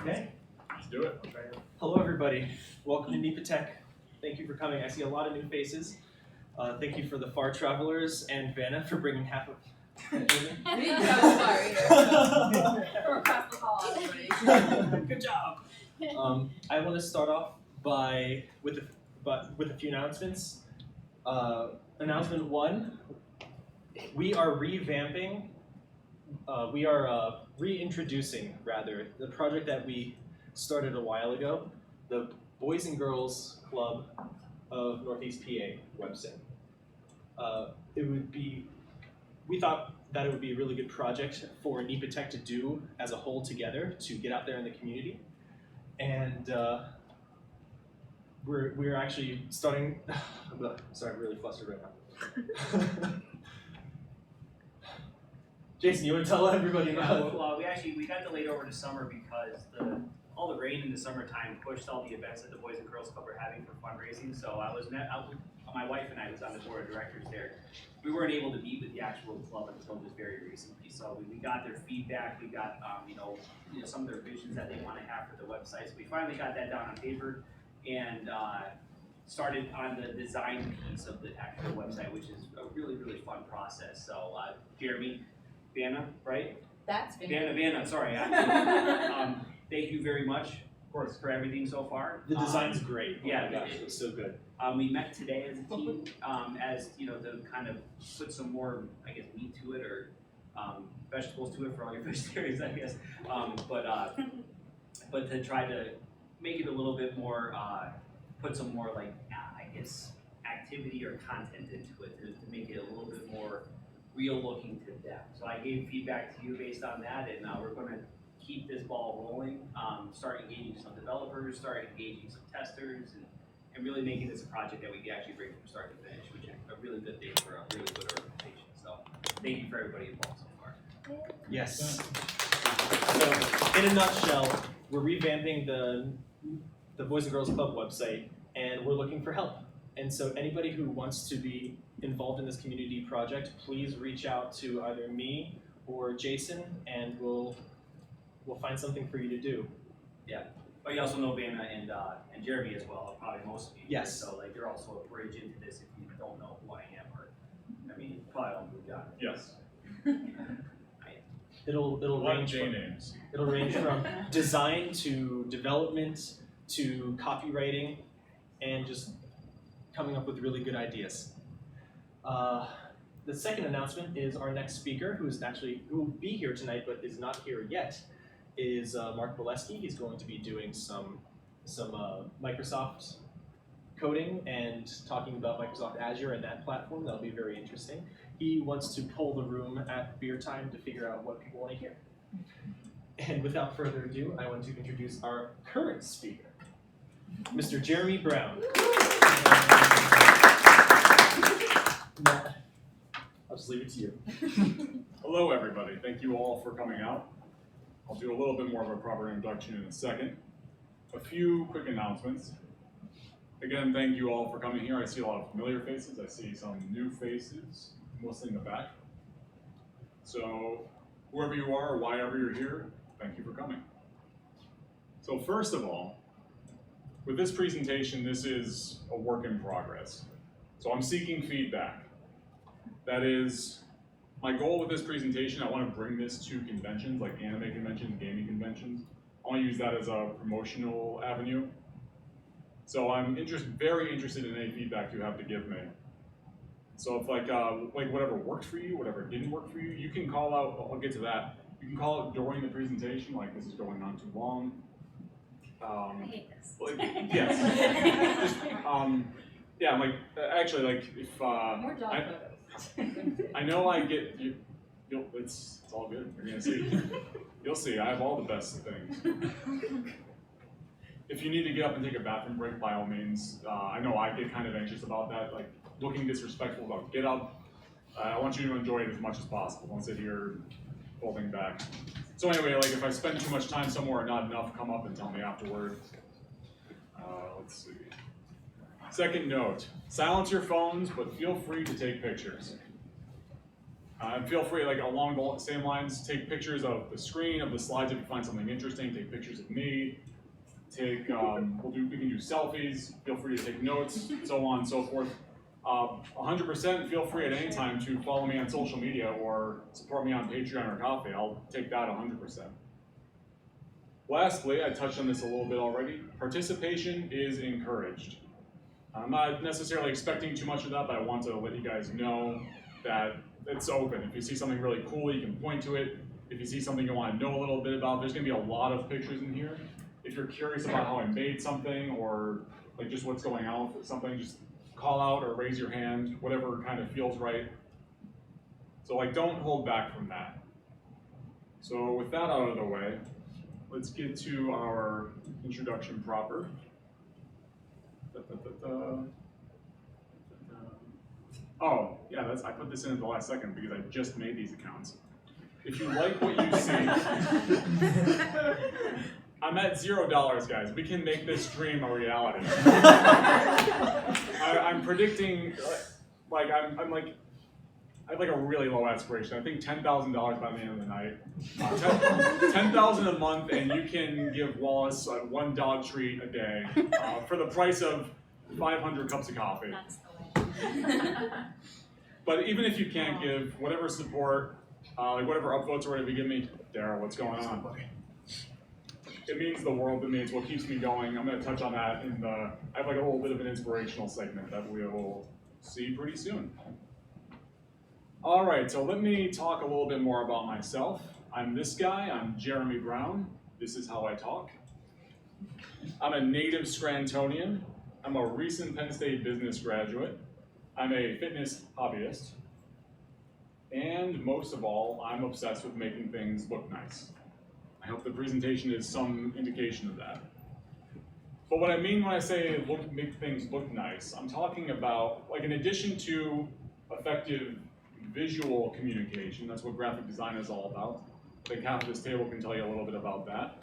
Okay. Let's do it. Hello, everybody. Welcome to NEPA Tech. Thank you for coming. I see a lot of new faces. Thank you for the far travelers and Vanna for bringing half of. We didn't go far either. We're across the hall, everybody. Good job. I want to start off with a few announcements. Announcement one: we are revamping. We are reintroducing, rather, the project that we started a while ago, the Boys and Girls Club of Northeast PA website. We thought that it would be a really good project for NEPA Tech to do as a whole together to get out there in the community. And we're actually starting, sorry, I'm really flustered right now. Jason, you want to tell everybody about? Well, we got delayed over to summer because all the rain in the summertime pushed all the events that the Boys and Girls Club were having for fundraising. So my wife and I was on the board of directors there. We weren't able to meet with the actual club until just very recently. So we got their feedback. We got some of their visions that they want to have for the website. So we finally got that down on paper and started on the design piece of the actual website, which is a really, really fun process. So Jeremy, Vanna, right? That's Vanna. Vanna, sorry. Thank you very much, of course, for everything so far. The design's great. Yeah, oh my gosh, it was so good. We met today as a team, to kind of put some more, I guess, meat to it or vegetables to it for all your vegetarians, I guess. But to try to make it a little bit more, put some more activity or content into it to make it a little bit more real looking to them. So I gave feedback to you based on that, and we're going to keep this ball rolling, start engaging some developers, start engaging some testers, and really making this a project that we can actually bring from start to finish, which is a really good thing for a really good organization. So thank you for everybody involved so far. Yes. So in a nutshell, we're revamping the Boys and Girls Club website, and we're looking for help. And so anybody who wants to be involved in this community project, please reach out to either me or Jason, and we'll find something for you to do. Yeah, but you also know Vanna and Jeremy as well, probably most of you. Yes. So you're also a bridge into this if you don't know who I am, or you probably don't move on. Yes. It'll range from design to development to copywriting, and just coming up with really good ideas. The second announcement is our next speaker, who will be here tonight but is not here yet, is Mark Wallace. He's going to be doing some Microsoft coding and talking about Microsoft Azure and that platform. That'll be very interesting. He wants to poll the room at beer time to figure out what people want to hear. And without further ado, I want to introduce our current speaker, Mr. Jeremy Brown. I'll just leave it to you. Hello, everybody. Thank you all for coming out. I'll do a little bit more of a proper introduction in a second. A few quick announcements. Again, thank you all for coming here. I see a lot of familiar faces. I see some new faces, mostly in the back. So whoever you are or whyever you're here, thank you for coming. So first of all, with this presentation, this is a work in progress. So I'm seeking feedback. That is, my goal with this presentation, I want to bring this to conventions like anime conventions, gaming conventions. I want to use that as a promotional avenue. So I'm very interested in any feedback you have to give me. So if whatever worked for you, whatever didn't work for you, you can call out, I'll get to that. You can call out during the presentation, like this is going on too long. I hate this. Yes. If More dog photos. I know I get you. It's all good. You're gonna see. You'll see. I have all the best things. If you need to get up and take a bathroom break, by all means. I know I get kind of anxious about that, like looking disrespectful about get up. I want you to enjoy it as much as possible. Don't sit here holding back. So anyway, if I spend too much time somewhere or not enough, come up and tell me afterward. Let's see. Second note, silence your phones, but feel free to take pictures. Feel free, like along the same lines, take pictures of the screen, of the slides if you find something interesting. Take pictures of me. We can do selfies. Feel free to take notes, so on and so forth. 100% feel free at any time to follow me on social media or support me on Patreon or Coffee. I'll take that 100%. Lastly, I touched on this a little bit already. Participation is encouraged. I'm not necessarily expecting too much of that, but I want to let you guys know that it's open. If you see something really cool, you can point to it. If you see something you want to know a little bit about, there's going to be a lot of pictures in here. If you're curious about how I made something or like just what's going on with something, just call out or raise your hand, whatever kind of feels right. So like, don't hold back from that. So with that out of the way, let's get to our introduction proper. Oh, yeah, I put this in at the last second because I just made these accounts. If you like what you see, I'm at $0, guys. We can make this dream a reality. I'm predicting, I have like a really low aspiration. I think $10,000 by the end of the night. $10,000 a month, and you can give Wallace one dog treat a day for the price of 500 cups of coffee. That's the way. But even if you can't give whatever support, like whatever upvotes or whatever you give me, Dara, what's going on? It means the world to me. It's what keeps me going. I'm going to touch on that in I have like a little bit of an inspirational segment that we will see pretty soon. All right, so let me talk a little bit more about myself. I'm this guy. I'm Jeremy Brown. This is how I talk. I'm a native Scrantonian. I'm a recent Penn State business graduate. I'm a fitness hobbyist. And most of all, I'm obsessed with making things look nice. I hope the presentation is some indication of that. But what I mean when I say make things look nice, I'm talking about, like, in addition to effective visual communication, that's what graphic design is all about. I think half of this table can tell you a little bit about that.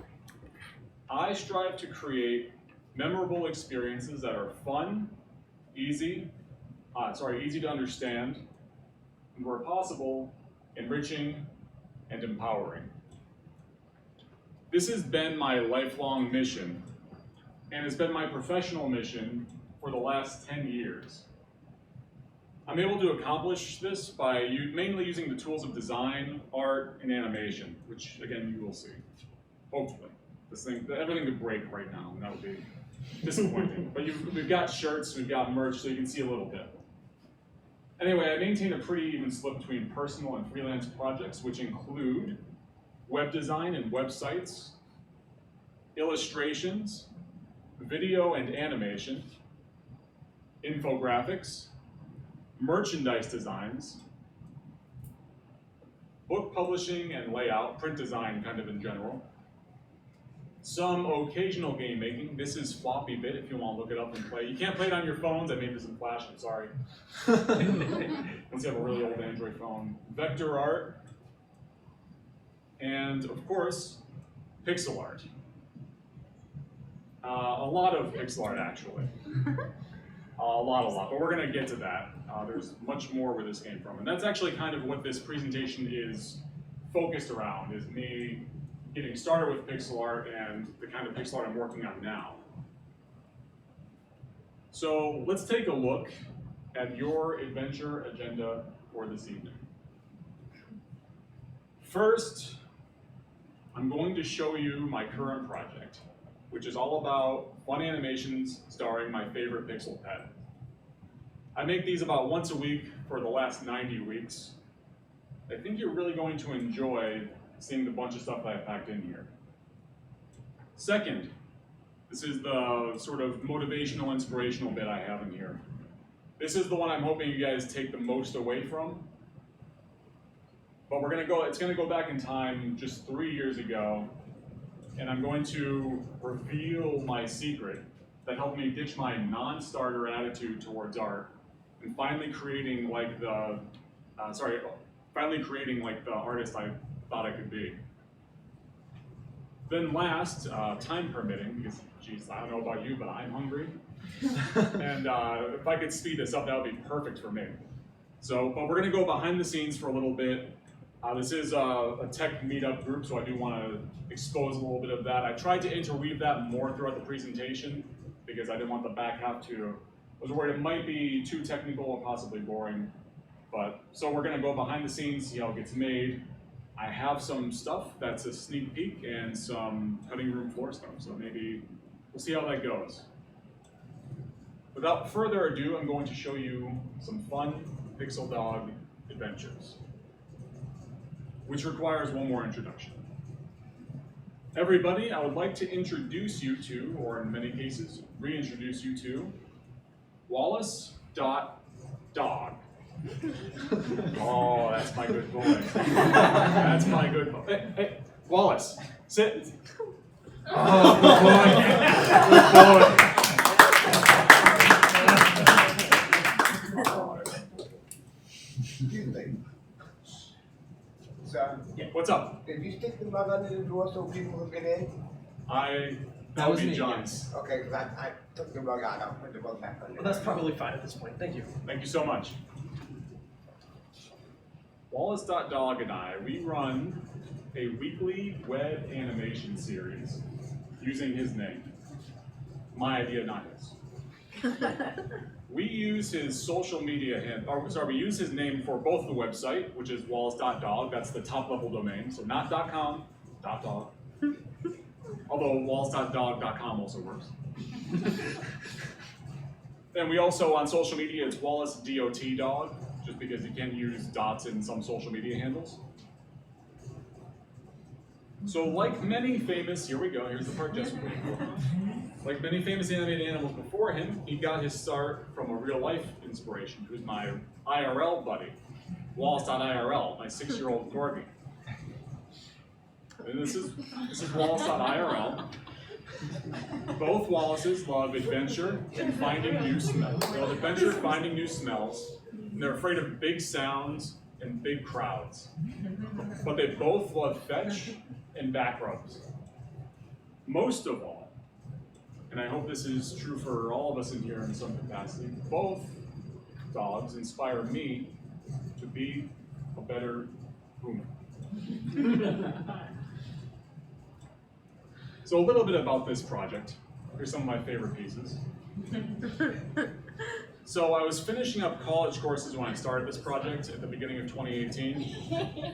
I strive to create memorable experiences that are fun, easy to understand, and where possible, enriching and empowering. This has been my lifelong mission, and it's been my professional mission for the last 10 years. I'm able to accomplish this by mainly using the tools of design, art, and animation, which again you will see, hopefully. Everything could break right now, and that would be disappointing. But we've got shirts, we've got merch, so you can see a little bit. Anyway, I maintain a pretty even split between personal and freelance projects, which include web design and websites, illustrations, video and animation, infographics, merchandise designs, book publishing and layout, print design kind of in general, some occasional game making. This is Floppy Bit if you want to look it up and play. You can't play it on your phones. I made this in Flash, I'm sorry. Unless you have a really old Android phone. Vector art, and of course, pixel art. A lot of pixel art, actually. A lot, but we're going to get to that. There's much more where this came from. And that's actually kind of what this presentation is focused around, is me getting started with pixel art and the kind of pixel art I'm working on now. So let's take a look at your adventure agenda for this evening. First, I'm going to show you my current project, which is all about fun animations starring my favorite pixel pet. I make these about once a week for the last 90 weeks. I think you're really going to enjoy seeing the bunch of stuff that I packed in here. Second, this is the sort of motivational, inspirational bit I have in here. This is the one I'm hoping you guys take the most away from. But it's gonna go back in time just 3 years ago, and I'm going to reveal my secret that helped me ditch my non-starter attitude towards art and finally creating like the artist I thought I could be. Then last, time permitting, because geez, I don't know about you, but I'm hungry. And if I could speed this up, that would be perfect for me. But we're gonna go behind the scenes for a little bit. This is a tech meetup group, so I do want to expose a little bit of that. I tried to interweave that more throughout the presentation because I didn't want the back half to, I was worried it might be too technical or possibly boring. So we're gonna go behind the scenes, see how it gets made. I have some stuff that's a sneak peek and some cutting room floor stuff, so maybe we'll see how that goes. Without further ado, I'm going to show you some fun Pixel.dog adventures, which requires one more introduction. Everybody, I would like to introduce you to, or in many cases, reintroduce you to, Wallace.dog. Oh, that's my good boy. That's my good boy. Hey, Wallace, sit. Oh, good boy. Excuse me. So, Yeah, what's up? did you stick the mug under the door so people would get in? That was would be me, John's. Okay, because I took the rug out, I'll put the rug back under. Well, that's probably fine at this point. Thank you. Thank you so much. Wallace.dog and I, we run a weekly web animation series using his name. My idea, not his. We use his social media we use his name for both the website, which is Wallace.dog, that's the top level domain, so not .com, .dog. Although Wallace.dog.com also works. And we also, on social media, it's Wallace.dog, just because you can't use dots in some social media handles. So like many famous, here we go, here's the part just waiting for. Like many famous animated animals before him, he got his start from a real life inspiration, who's my IRL buddy, Wallace.irl, my 6-year-old corgi. And this is Wallace.irl. Both Wallaces love adventure and finding new smells. They love adventure, finding new smells, and they're afraid of big sounds and big crowds. But they both love fetch and back rubs. Most of all, and I hope this is true for all of us in here in some capacity, both dogs inspire me to be a better human. So a little bit about this project. Here's some of my favorite pieces. So I was finishing up college courses when I started this project at the beginning of 2018.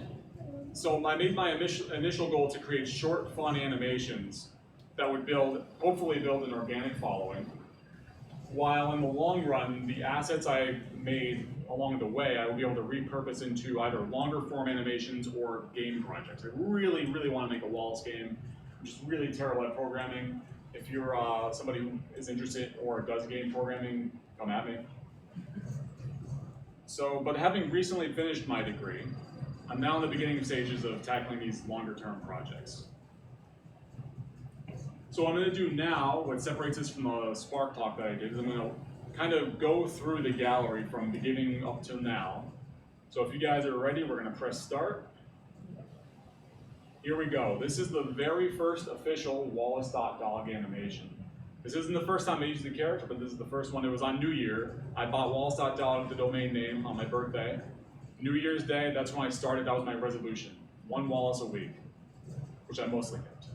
So I made my initial goal to create short, fun animations that would hopefully build an organic following, while in the long run, the assets I made along the way, I would be able to repurpose into either longer form animations or game projects. I really, really want to make a Wallace game. I'm just really terrible at programming. If you're somebody who is interested or does game programming, come at me. But having recently finished my degree, I'm now in the beginning stages of tackling these longer term projects. So what I'm going to do now, what separates this from the Spark talk that I did, is I'm going to kind of go through the gallery from beginning up till now. So if you guys are ready, we're going to press start. Here we go. This is the very first official Wallace.dog animation. This isn't the first time I used the character, but this is the first one. It was on New Year. I bought Wallace.dog, the domain name, on my birthday. New Year's Day, that's when I started. That was my resolution. 1 Wallace a week, which I mostly kept.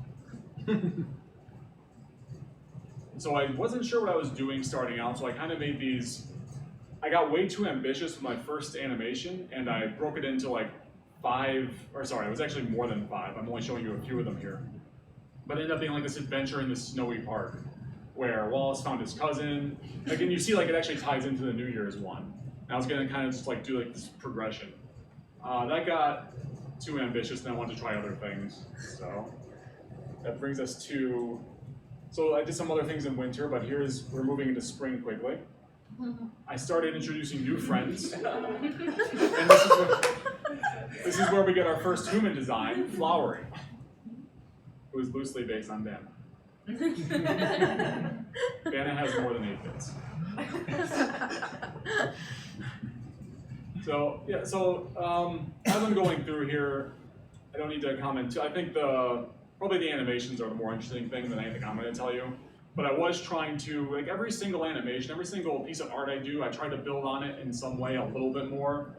So I wasn't sure what I was doing starting out, so I kind of made these. I got way too ambitious with my first animation, and I broke it into like 5, or sorry, it was actually more than 5. I'm only showing you a few of them here. But it ended up being like this adventure in this snowy park, where Wallace found his cousin. Like, and you see, like, it actually ties into the New Year's one. And I was gonna kind of just like do like this progression. That got too ambitious, and I wanted to try other things. So that brings us to. So I did some other things in winter, but we're moving into spring quickly. I started introducing new friends, and this is where we get our first human design, Flowery, who is loosely based on Vanna. Vanna has more than 8 bits. So yeah, as I'm going through here, I don't need to comment. I think probably the animations are the more interesting thing than anything I'm going to tell you. but I was trying to, like every single animation, every single piece of art I do, I try to build on it in some way a little bit more.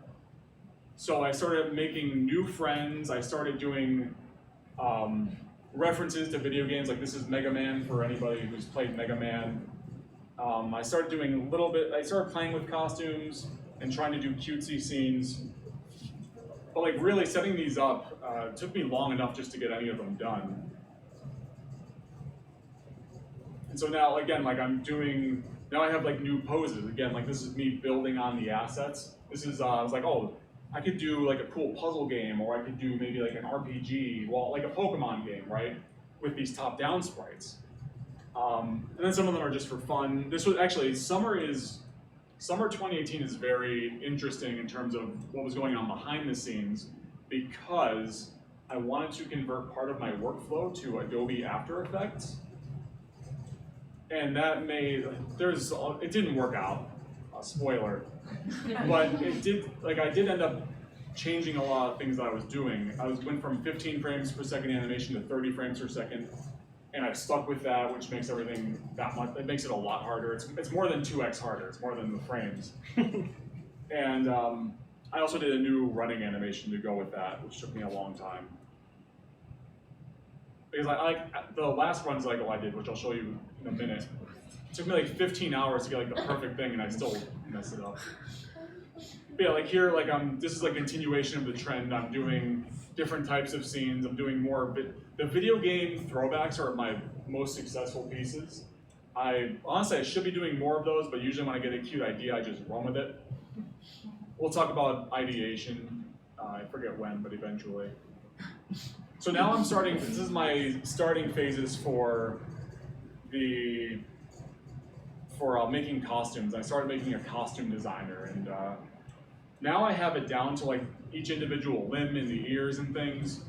So I started making new friends. I started doing references to video games, like this is Mega Man for anybody who's played Mega Man. I started doing a little bit, I started playing with costumes and trying to do cutesy scenes. But like really setting these up took me long enough just to get any of them done. And so now, again, like now I have like new poses. Again, like this is me building on the assets. This is, I was like, oh, I could do like a cool puzzle game, or I could do maybe like an RPG, well, like a Pokemon game, right? With these top-down sprites. And then some of them are just for fun. This was actually, summer 2018 is very interesting in terms of what was going on behind the scenes, because I wanted to convert part of my workflow to Adobe After Effects. And that it didn't work out, spoiler. But I did end up changing a lot of things that I was doing. Went from 15 frames per second animation to 30 frames per second, and I've stuck with that, which makes everything it makes it a lot harder. It's more than 2x harder, it's more than the frames. And I also did a new running animation to go with that, which took me a long time. Because the last run cycle I did, which I'll show you in a minute, it took me like 15 hours to get like the perfect thing, and I still messed it up. But yeah, like here, this is like continuation of the trend. I'm doing different types of scenes. I'm doing more, the video game throwbacks are my most successful pieces. Honestly, I should be doing more of those, but usually when I get a cute idea, I just run with it. We'll talk about ideation. I forget when, but eventually. So now this is my starting phases for making costumes. I started making a costume designer, and now I have it down to like each individual limb and the ears and things,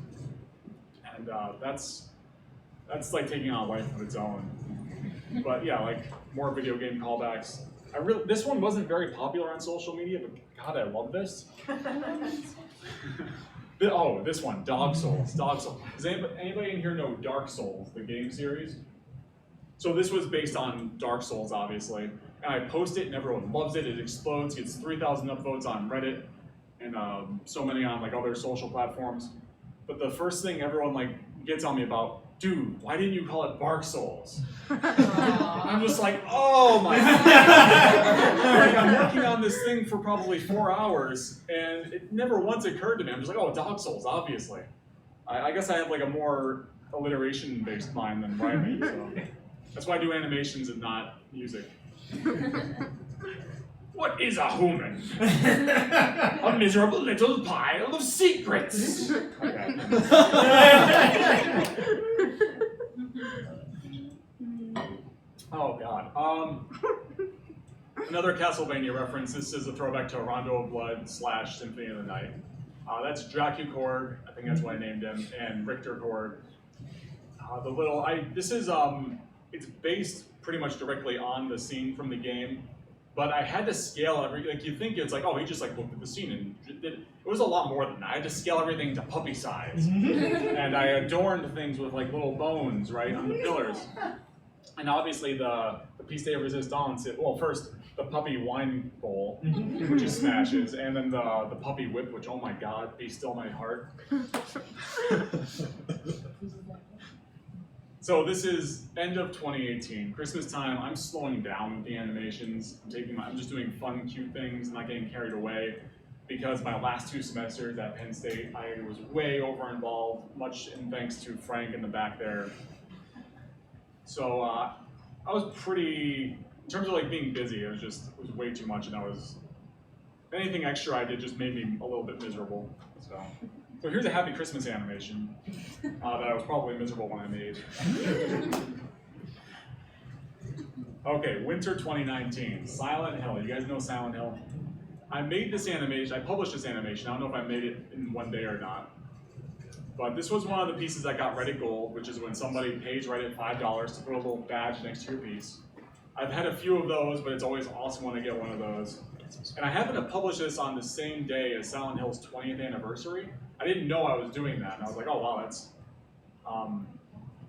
and that's like taking on a life of its own. But yeah, like more video game callbacks. This one wasn't very popular on social media, but God, I love this. Oh, this one, Dog Souls. Does anybody in here know Dark Souls, the game series? So this was based on Dark Souls, obviously. And I post it and everyone loves it. It explodes, gets 3,000 upvotes on Reddit, and so many on like other social platforms. But the first thing everyone like gets on me about, dude, why didn't you call it Bark Souls? I'm just like, oh my God. Like, I'm working on this thing for probably 4 hours, and it never once occurred to me. I'm just like, oh, Dog Souls, obviously. I guess I have like a more alliteration-based mind than rhyming, so that's why I do animations and not music. What is a human? A miserable little pile of secrets. Okay. Oh God. Another Castlevania reference. This is a throwback to Rondo of Blood / Symphony of the Night. That's Dracu Korg, I think that's what I named him, and Richter Korg. It's based pretty much directly on the scene from the game, but I had to scale like you think it's like, oh, he just like looked at the scene and it was a lot more than that. I had to scale everything to puppy size. And I adorned things with like little bones, right, on the pillars. And obviously the piece de resistance, first the puppy wine bowl, which is smashes, and then the puppy whip, which, oh my God, be still my heart. So this is end of 2018, Christmas time. I'm slowing down with the animations. I'm just doing fun, cute things, not getting carried away, because my last 2 semesters at Penn State, I was way over involved, much in thanks to Frank in the back there. So I was pretty, in terms of like being busy, it was way too much, and anything extra I did just made me a little bit miserable. So here's a Happy Christmas animation that I was probably miserable when I made. Okay, winter 2019, Silent Hill. You guys know Silent Hill? I published this animation. I don't know if I made it in one day or not. But this was one of the pieces that got Reddit Gold, which is when somebody pays Reddit $5 to put a little badge next to your piece. I've had a few of those, but it's always awesome when I get one of those. And I happened to publish this on the same day as Silent Hill's 20th anniversary. I didn't know I was doing that, and I was like, oh wow, that's, I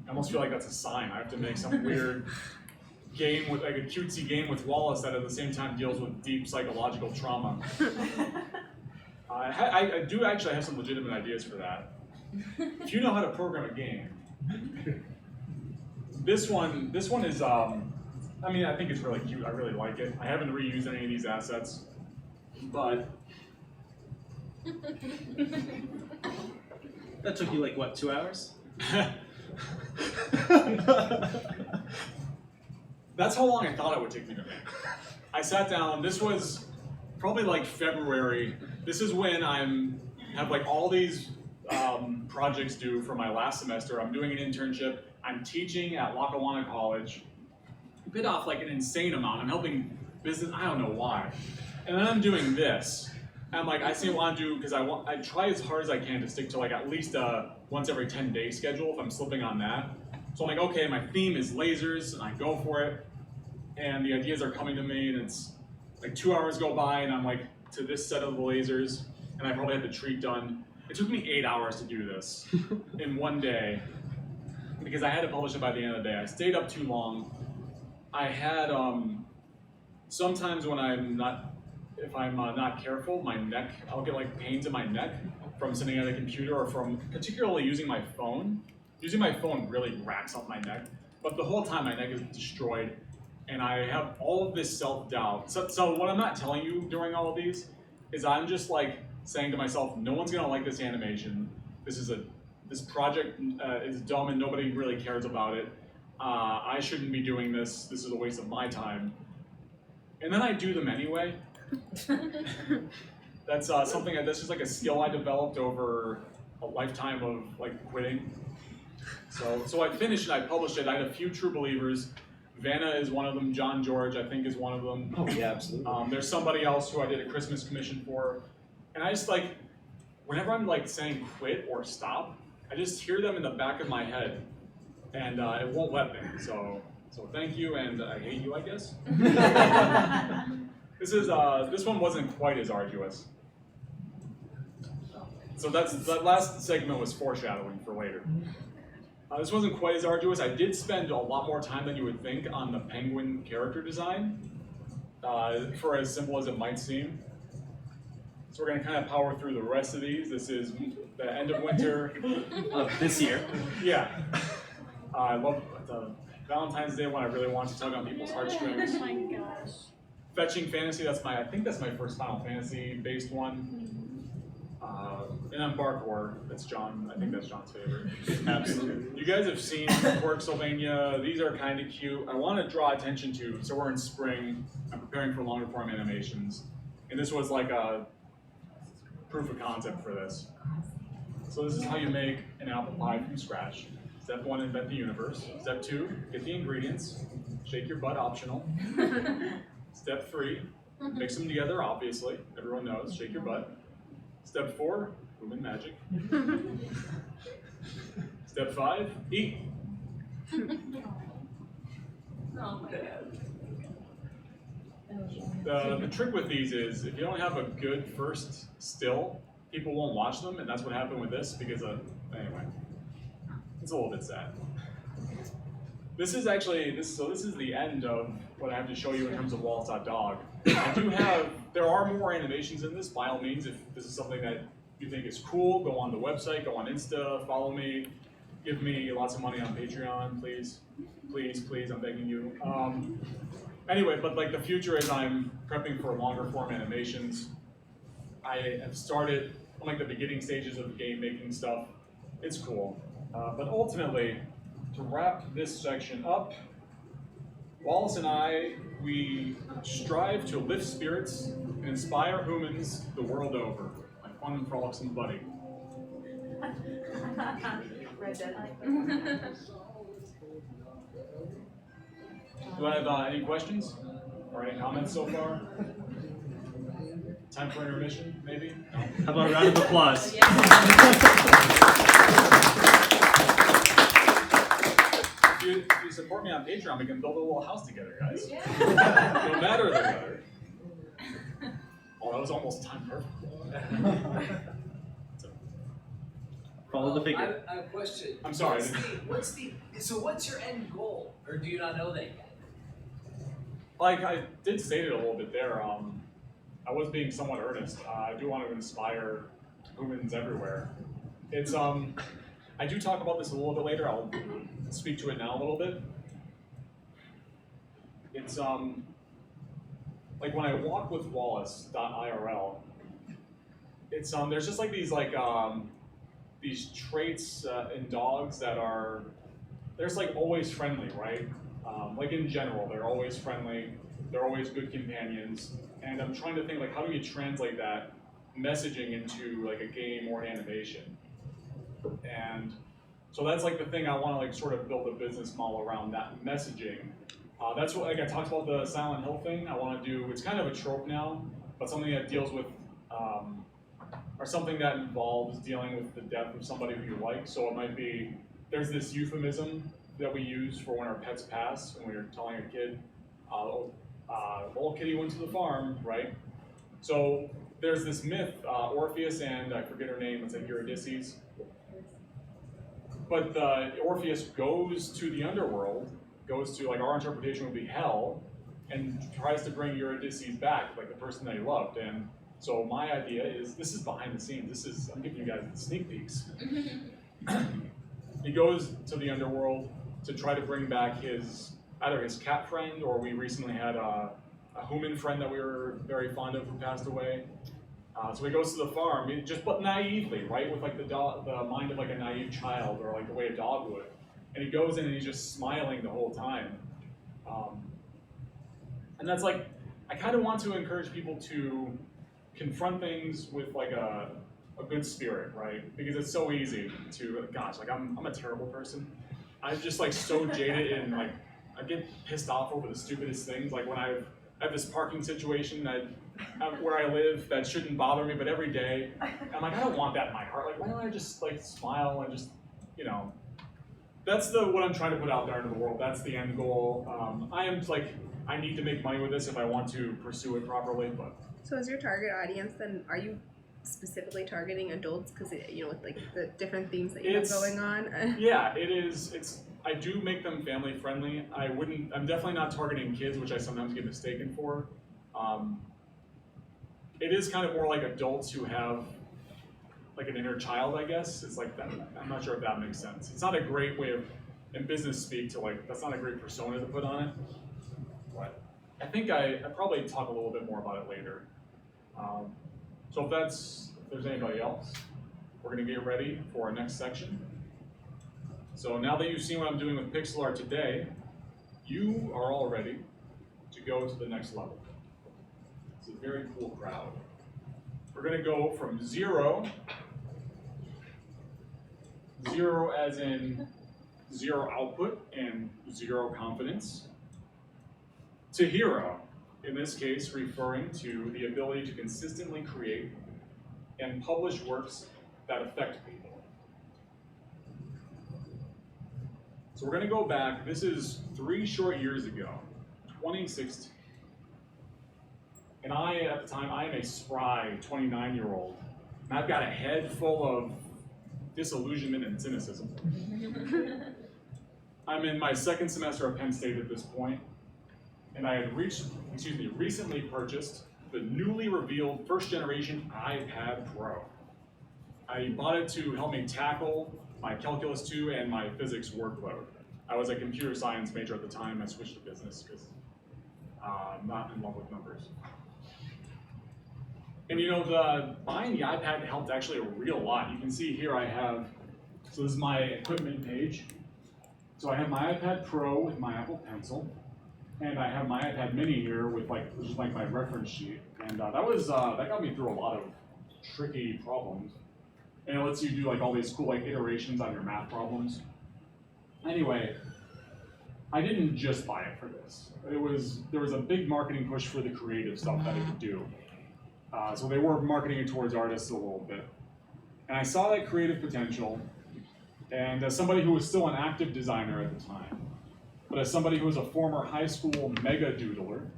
almost feel like that's a sign. I have to make some weird game with like a cutesy game with Wallace that at the same time deals with deep psychological trauma. I do actually have some legitimate ideas for that. If you know how to program a game, this one is I mean, I think it's really cute. I really like it. I haven't reused any of these assets, but That took you like what, 2 hours? that's how long I thought it would take me to make. I sat down. This was probably like February. This is when have like all these projects due for my last semester. I'm doing an internship. I'm teaching at Lackawanna College. Bit off like an insane amount. I'm helping business. I don't know why. And then I'm doing this. And I'm like, I say I want to do because I try as hard as I can to stick to like at least a once every 10-day schedule if I'm slipping on that. So I'm like, okay, my theme is lasers, and I go for it. And the ideas are coming to me, and it's like 2 hours go by, and I'm like to this set of the lasers, and I probably had the treat done. It took me 8 hours to do this in one day because I had to publish it by the end of the day. I stayed up too long. I had sometimes when if I'm not careful, my neck, I'll get like pains in my neck from sitting at a computer or from particularly using my phone. Using my phone really racks up my neck, but the whole time my neck is destroyed, and I have all of this self-doubt. So what I'm not telling you during all of these is I'm just like saying to myself, no one's gonna like this animation. This project is dumb and nobody really cares about it. I shouldn't be doing this. This is a waste of my time. And then I do them anyway. That's something that's just like a skill I developed over a lifetime of like quitting. So I finished it, I published it. I had a few true believers. Vanna is one of them. John George, I think, is one of them. Oh yeah, absolutely. There's somebody else who I did a Christmas commission for. And I just like, whenever I'm like saying quit or stop, I just hear them in the back of my head. And it won't let me. So thank you, and I hate you, I guess. This one wasn't quite as arduous. So that last segment was foreshadowing for later. This wasn't quite as arduous. I did spend a lot more time than you would think on the penguin character design, for as simple as it might seem. So we're gonna kind of power through the rest of these. This is the end of winter. Of this year. Yeah. I love Valentine's Day when I really want to tug on people's heartstrings. Oh my gosh. Fetching Fantasy, I think that's my first Final Fantasy based one. And then Barkor, that's John, I think that's John's favorite. Absolutely. You guys have seen Quirk Sylvania, these are kind of cute. I want to draw attention to, so we're in spring, I'm preparing for longer form animations. And this was like a proof of concept for this. So this is how you make an apple pie from scratch. Step 1, invent the universe. Step 2, get the ingredients. Shake your butt, optional. Step 3, mix them together, obviously. Everyone knows, shake your butt. Step 4, boom and magic. Step 5, eat. Oh my god. The trick with these is if you don't have a good first still, people won't watch them, and that's what happened with this because anyway, it's a little bit sad. This is the end of what I have to show you in terms of Wallace.dog. There are more animations in this, by all means. If this is something that you think is cool, go on the website, go on Insta, follow me, give me lots of money on Patreon, please. Please, please, I'm begging you. Anyway, but like the future is I'm prepping for longer form animations. I have started on like the beginning stages of game making stuff. It's cool. But ultimately, to wrap this section up, Wallace and I, we strive to lift spirits and inspire humans the world over. My fun and frolicsome buddy. Do I have any questions or any comments so far? Time for intermission, maybe? No? How about a round of applause? If you support me on Patreon, we can build a little house together, guys. No matter the weather. Oh, that was almost time perfect. Follow the figure. I have a question. I'm sorry. What's your end goal? Or do you not know that yet? like I did state it a little bit there. I was being somewhat earnest. I do want to inspire humans everywhere. It's I do talk about this a little bit later. I'll speak to it now a little bit. It's like when I walk with Wallace.IRL, it's there's just like these traits in dogs that are they're just like always friendly, right? Like in general, they're always friendly. They're always good companions. And I'm trying to think like how do you translate that messaging into like a game or an animation? And so that's like the thing I want to like sort of build a business model around that messaging. That's what like I talked about the Silent Hill thing. I want to do. It's kind of a trope now, but something that deals with or something that involves dealing with the death of somebody who you like. So it might be there's this euphemism that we use for when our pets pass, when we're telling a kid, old kitty went to the farm, right? So there's this myth, Orpheus and I forget her name, it's like Eurydice. But Orpheus goes to the underworld, goes to like our interpretation would be hell, and tries to bring Eurydice back, like the person that he loved. And so my idea is, this is behind the scenes. I'm giving you guys the sneak peeks. He goes to the underworld to try to bring back either his cat friend, or we recently had a human friend that we were very fond of who passed away. So he goes to the farm, but naively, right, with like the mind of like a naive child, or like the way a dog would. And he goes in and he's just smiling the whole time. And that's like, I kind of want to encourage people to confront things with like a good spirit, right? Because it's so easy to, gosh, like I'm a terrible person. I'm just like so jaded and like, I get pissed off over the stupidest things. Like when I have this parking situation where I live that shouldn't bother me, but every day, I'm like, I don't want that in my heart. Like, why don't I just like smile and just, you know, that's what I'm trying to put out there into the world. That's the end goal. I am like, I need to make money with this if I want to pursue it properly, but. So as your target audience, then are you specifically targeting adults? Because with like the different themes that you have going on. Yeah, it is. I do make them family friendly. I'm definitely not targeting kids, which I sometimes get mistaken for. It is kind of more like adults who have like an inner child, I guess. It's like that. I'm not sure if that makes sense. It's not a great way of, in business speak, to like, that's not a great persona to put on it. But I think I probably talk a little bit more about it later. So if there's anybody else, we're gonna get ready for our next section. So now that you've seen what I'm doing with pixel art today, you are all ready to go to the next level. It's a very cool crowd. We're gonna go from zero as in zero output and zero confidence, to hero, in this case referring to the ability to consistently create and publish works that affect people. So we're going to go back, this is 3 short years ago, 2016. And at the time, I am a spry 29-year-old. And I've got a head full of disillusionment and cynicism. I'm in my 2nd semester at Penn State at this point, and I had recently purchased the newly revealed 1st generation iPad Pro. I bought it to help me tackle my Calculus 2 and my physics workload. I was a computer science major at the time. I switched to business because I'm not in love with numbers. And buying the iPad helped actually a real lot. You can see here I have, so this is my equipment page. So I have my iPad Pro with my Apple Pencil, and I have my iPad Mini here with which is like my reference sheet. And that got me through a lot of tricky problems. And it lets you do like all these cool like iterations on your math problems. Anyway, I didn't just buy it for this. There was a big marketing push for the creative stuff that it could do. So they were marketing it towards artists a little bit. And I saw that creative potential, and as somebody who was still an active designer at the time, but as somebody who was a former high school mega doodler,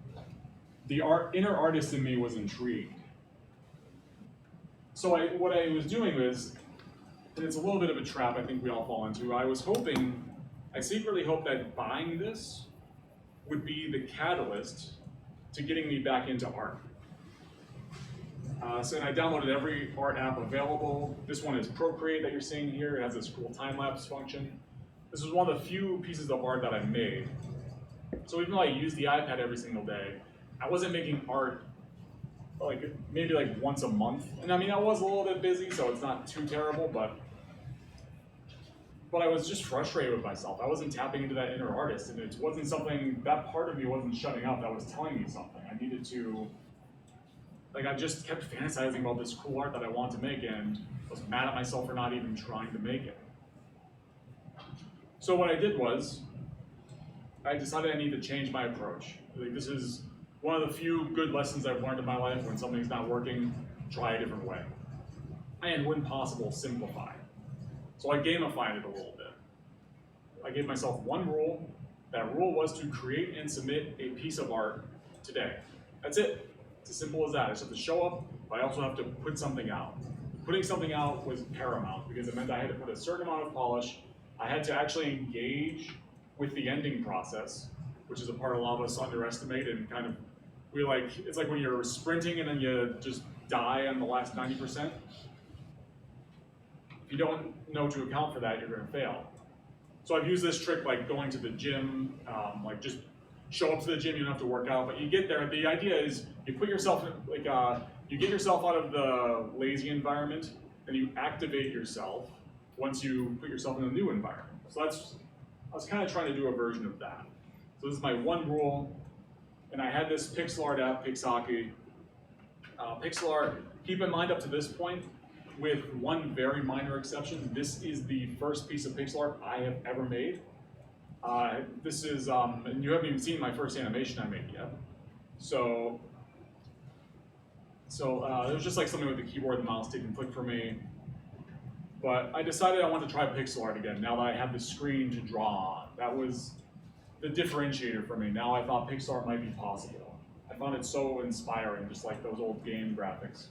the inner artist in me was intrigued. So what I was doing was, and it's a little bit of a trap I think we all fall into, I secretly hoped that buying this would be the catalyst to getting me back into art. And I downloaded every art app available. This one is Procreate that you're seeing here. It has this cool time-lapse function. This was one of the few pieces of art that I made. So even though I use the iPad every single day, I wasn't making art maybe once a month. And I mean, I was a little bit busy, so it's not too terrible, but I was just frustrated with myself. I wasn't tapping into that inner artist, and it wasn't something, that part of me wasn't shutting up, that was telling me something. I needed to, I just kept fantasizing about this cool art that I wanted to make, and was mad at myself for not even trying to make it. So what I did was, I decided I need to change my approach. This is one of the few good lessons I've learned in my life. When something's not working, try a different way. And when possible, simplify. So I gamified it a little bit. I gave myself one rule. That rule was to create and submit a piece of art today. That's it. It's as simple as that. I just have to show up, but I also have to put something out. Putting something out was paramount because it meant I had to put a certain amount of polish. I had to actually engage with the ending process, which is a part a lot of us underestimate, and kind of, it's like when you're sprinting and then you just die on the last 90%. If you don't know to account for that, you're gonna fail. So I've used this trick like going to the gym, just show up to the gym, you don't have to work out, but you get there, the idea is you put yourself, you get yourself out of the lazy environment and you activate yourself once you put yourself in a new environment. So I was kind of trying to do a version of that. So this is my one rule, and I had this pixel art app, Pixaki. Pixel art, keep in mind up to this point, with one very minor exception, this is the first piece of pixel art I have ever made. This is, and you haven't even seen my first animation I made yet. So it was just like something with the keyboard and mouse didn't click for me. But I decided I wanted to try pixel art again now that I have the screen to draw on. That was the differentiator for me. Now I thought pixel art might be possible. I found it so inspiring, just like those old game graphics.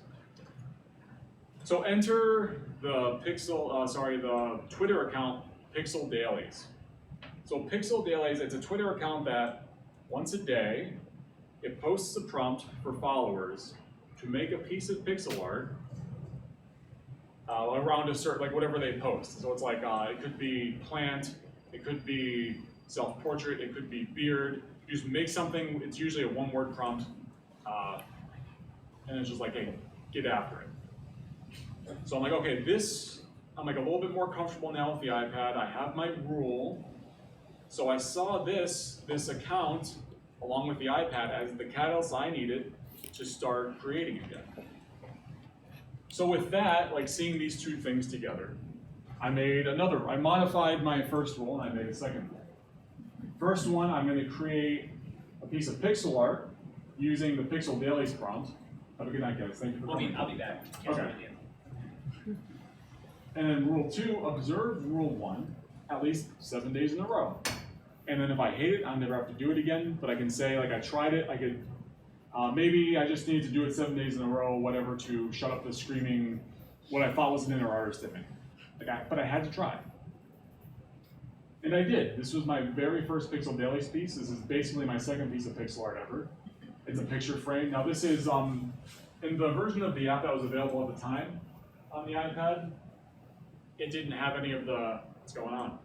So enter the the Twitter account, Pixel Dailies. So Pixel Dailies, it's a Twitter account that once a day, it posts a prompt for followers to make a piece of pixel art around a certain, whatever they post. So it's it could be plant, it could be self-portrait, it could be beard. You just make something, it's usually a one-word prompt, and it's just hey, get after it. So I'm okay, I'm a little bit more comfortable now with the iPad. I have my rule. So I saw this account, along with the iPad, as the catalyst I needed to start creating again. So with that, seeing these two things together, I modified my first rule and I made a second rule. First one, I'm going to create a piece of pixel art using the Pixel Dailies prompt. Have a good night, guys. Thank you for coming. I'll be back. Okay. And then rule 2, observe rule 1 at least 7 days in a row. And then if I hate it, I'll never have to do it again, but I can say, I tried it, I could, maybe I just needed to do it 7 days in a row, whatever, to shut up the screaming, what I thought was an inner artist in me. But I had to try. And I did. This was my very first Pixel Dailies piece. This is basically my second piece of pixel art ever. It's a picture frame. Now this is, in the version of the app that was available at the time on the iPad, it didn't have any of the, what's going on?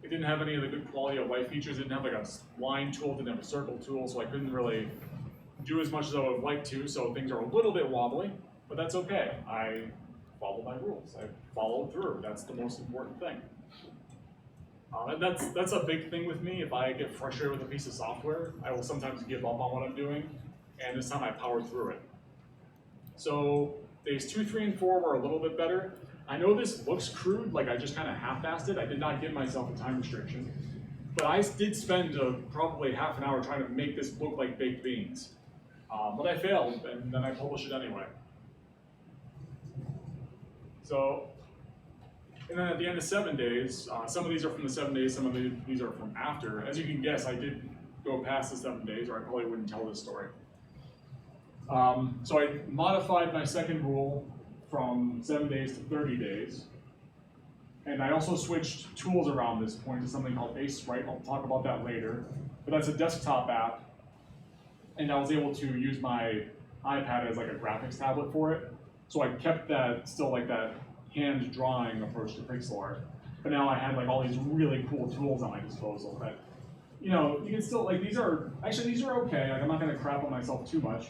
It didn't have any of the good quality of life features. It didn't have a line tool, it didn't have a circle tool, so I couldn't really do as much as I would have liked to, so things are a little bit wobbly, but that's okay. I follow my rules. I followed through. That's the most important thing. And that's a big thing with me. If I get frustrated with a piece of software, I will sometimes give up on what I'm doing, and this time I powered through it. So days 2, 3, and 4 were a little bit better. I know this looks crude, I just kind of half-assed it. I did not give myself a time restriction. But I did spend probably half an hour trying to make this look like baked beans. But I failed, and then I published it anyway. So, and then at the end of 7 days, some of these are from the 7 days, some of these are from after. As you can guess, I did go past the 7 days, or I probably wouldn't tell this story. So I modified my second rule from 7 days to 30 days. And I also switched tools around this point to something called Ace, right? I'll talk about that later. But that's a desktop app. And I was able to use my iPad as like a graphics tablet for it. So I kept that, still like that hand drawing approach to pixel art. But now I had like all these really cool tools at my disposal that, you know, you can still, like these are okay. Like I'm not gonna crap on myself too much.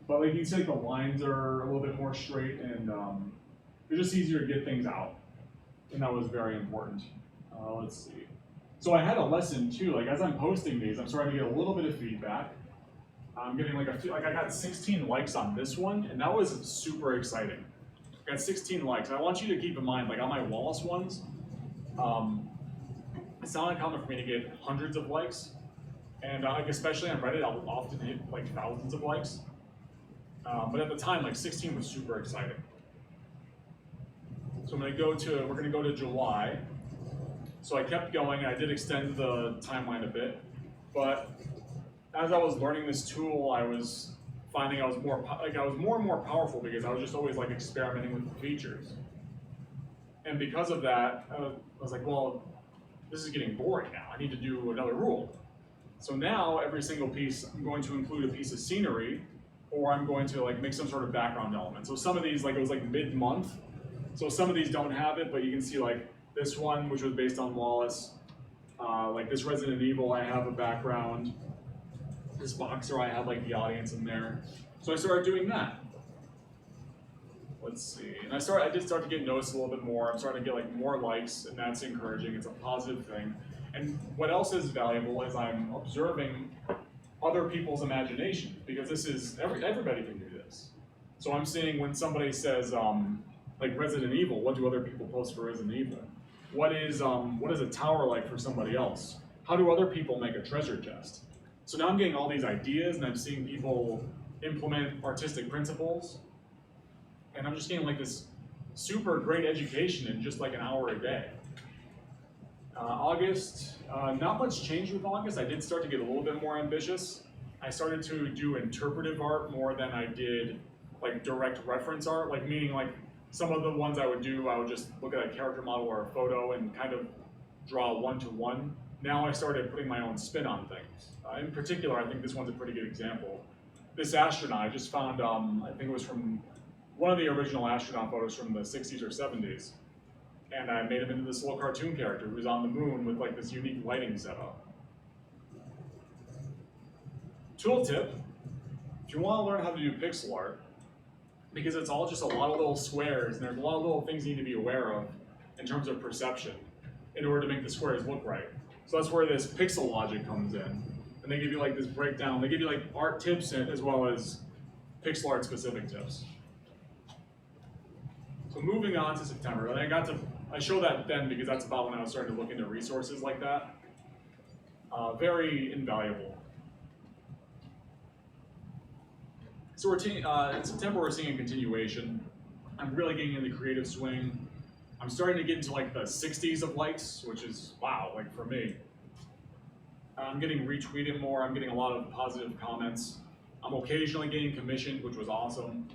But like you can see like the lines are a little bit more straight and it's just easier to get things out. And that was very important. Let's see. So I had a lesson too, like as I'm posting these, I'm starting to get a little bit of feedback. I'm getting like I got 16 likes on this one, and that was super exciting. I got 16 likes. I want you to keep in mind, like on my Wallace ones, it's not uncommon for me to get hundreds of likes. And like especially on Reddit, I'll often hit like thousands of likes. But at the time, like 16 was super exciting. So we're gonna go to July. So I kept going, and I did extend the timeline a bit, but as I was learning this tool, I was finding I was more and more powerful because I was just always like experimenting with the features. And because of that, I was like, well, this is getting boring now. I need to do another rule. So now every single piece, I'm going to include a piece of scenery, or I'm going to like make some sort of background element. So some of these, like it was like mid-month, so some of these don't have it, but you can see like this one, which was based on Wallace, like this Resident Evil, I have a background. This boxer, I had like the audience in there. So I started doing that. Let's see, and I did start to get noticed a little bit more. I'm starting to get like more likes, and that's encouraging. It's a positive thing. And what else is valuable is I'm observing other people's imagination, because this is, everybody can do this. So I'm seeing when somebody says, like Resident Evil, what do other people post for Resident Evil? What is a tower like for somebody else? How do other people make a treasure chest? So now I'm getting all these ideas, and I'm seeing people implement artistic principles, and I'm just getting like this super great education in just like an hour a day. August, not much changed with August. I did start to get a little bit more ambitious. I started to do interpretive art more than I did like direct reference art, like meaning like some of the ones I would do, I would just look at a character model or a photo and kind of draw one-to-one. Now I started putting my own spin on things. In particular, I think this one's a pretty good example. This astronaut, I just found, I think it was from one of the original astronaut photos from the 60s or 70s. And I made him into this little cartoon character who's on the moon with like this unique lighting setup. Tooltip, if you want to learn how to do pixel art, because it's all just a lot of little squares, and there's a lot of little things you need to be aware of in terms of perception in order to make the squares look right. So that's where this pixel logic comes in. And they give you like this breakdown. They give you like art tips as well as pixel art specific tips. So moving on to September, and I show that then because that's about when I was starting to look into resources like that. Very invaluable. So in September we're seeing a continuation. I'm really getting in the creative swing. I'm starting to get into like the 60s of likes, which is wow, like for me. I'm getting retweeted more. I'm getting a lot of positive comments. I'm occasionally getting commissioned, which was awesome.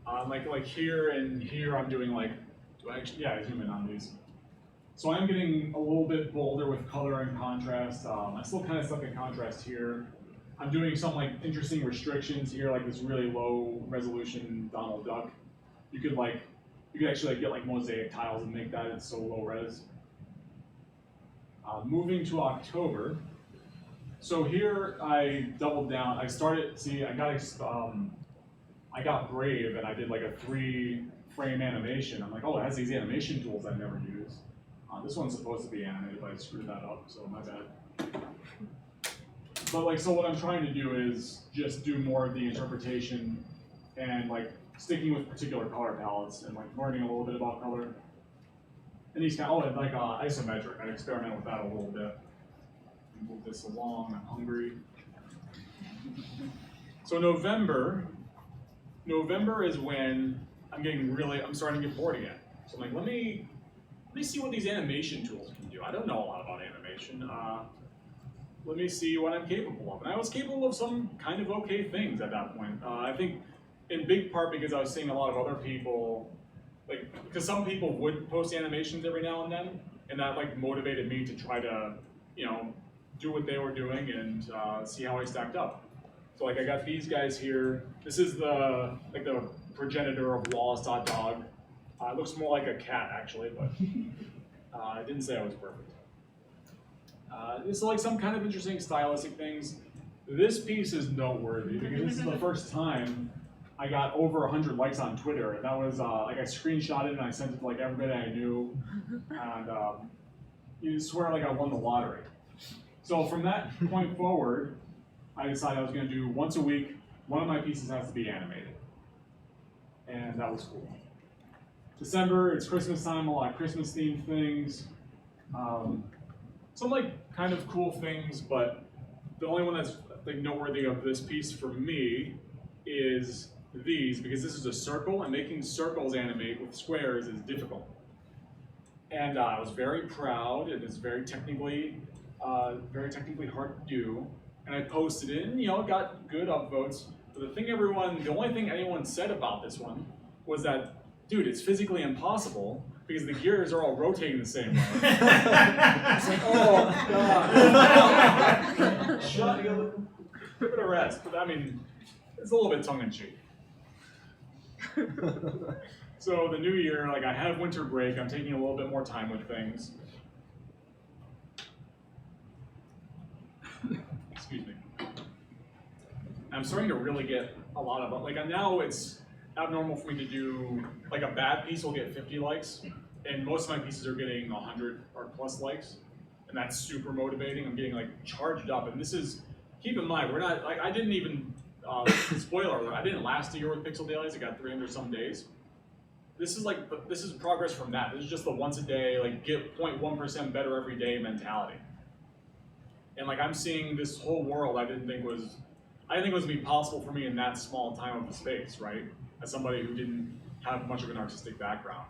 Like here and here, I'm doing like, I zoom in on these. So I'm getting a little bit bolder with color and contrast. I'm still kind of stuck in contrast here. I'm doing some like interesting restrictions here, like this really low resolution Donald Duck. You could actually like, get like mosaic tiles and make that, it's so low res. Moving to October. So here I doubled down. I got brave and I did like a 3-frame animation. I'm like, oh, it has these animation tools I never use. This one's supposed to be animated, but I screwed that up, so my bad. But like, so what I'm trying to do is just do more of the interpretation and like sticking with particular color palettes and like learning a little bit about color. And these kind of, isometric, I experiment with that a little bit. Move this along, I'm hungry. So November is when I'm starting to get bored again. So I'm like, let me see what these animation tools can do. I don't know a lot about animation. Let me see what I'm capable of. And I was capable of some kind of okay things at that point. I think in big part because I was seeing a lot of other people like, because some people would post animations every now and then, and that like motivated me to try to, you know, do what they were doing and see how I stacked up. So like I got these guys here. This is the progenitor of Wallace.dog. It looks more like a cat actually, but I didn't say I was perfect. This is like some kind of interesting stylistic things. This piece is noteworthy because this is the first time I got over 100 likes on Twitter, and that was like I screenshot it and I sent it to like everybody I knew, and you swear like I won the lottery. So from that point forward, I decided I was going to do once a week. One of my pieces has to be animated, and that was cool. December, it's Christmas time, a lot of Christmas themed things. Some like kind of cool things, but the only one that's like noteworthy of this piece for me is these, because this is a circle, and making circles animate with squares is difficult. And I was very proud, and it's very technically hard to do. And I posted it, and you know, it got good upvotes. But the only thing anyone said about this one was that, dude, it's physically impossible because the gears are all rotating the same way. It's like, oh god. Shut it. Give it a rest. But I mean, it's a little bit tongue in cheek. So the new year, like I have winter break, I'm taking a little bit more time with things. Excuse me. I'm starting to really get a lot of, like now it's abnormal for me to do, like a bad piece will get 50 likes, and most of my pieces are getting 100 or plus likes, and that's super motivating. I'm getting like charged up, and this is, keep in mind, we're not, like I didn't even, spoiler alert, I didn't last a year with Pixel Dailies, I got 300 some days. This is like, this is progress from that. This is just the once a day, like get 0.1% better every day mentality. And like I'm seeing this whole world I didn't think it was going to be possible for me in that small time of the space, right? As somebody who didn't have much of an artistic background.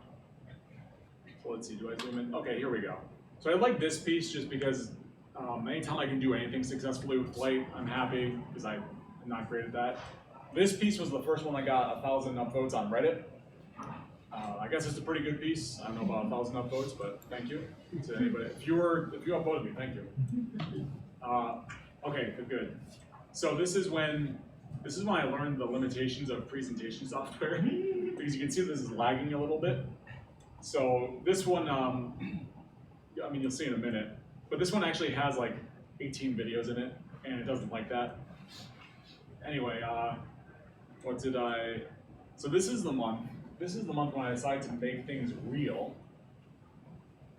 So let's see, do I zoom in? Okay, here we go. So I like this piece just because anytime I can do anything successfully with light, I'm happy because I'm not great at that. This piece was the first one I got 1,000 upvotes on Reddit. I guess it's a pretty good piece. I don't know about 1,000 upvotes, but thank you to anybody. If you upvoted me, thank you. Okay, good. So this is when I learned the limitations of presentation software because you can see this is lagging a little bit. So this one, I mean you'll see in a minute, but this one actually has like 18 videos in it, and it doesn't like that. Anyway, so this is the month. This is the month when I decided to make things real.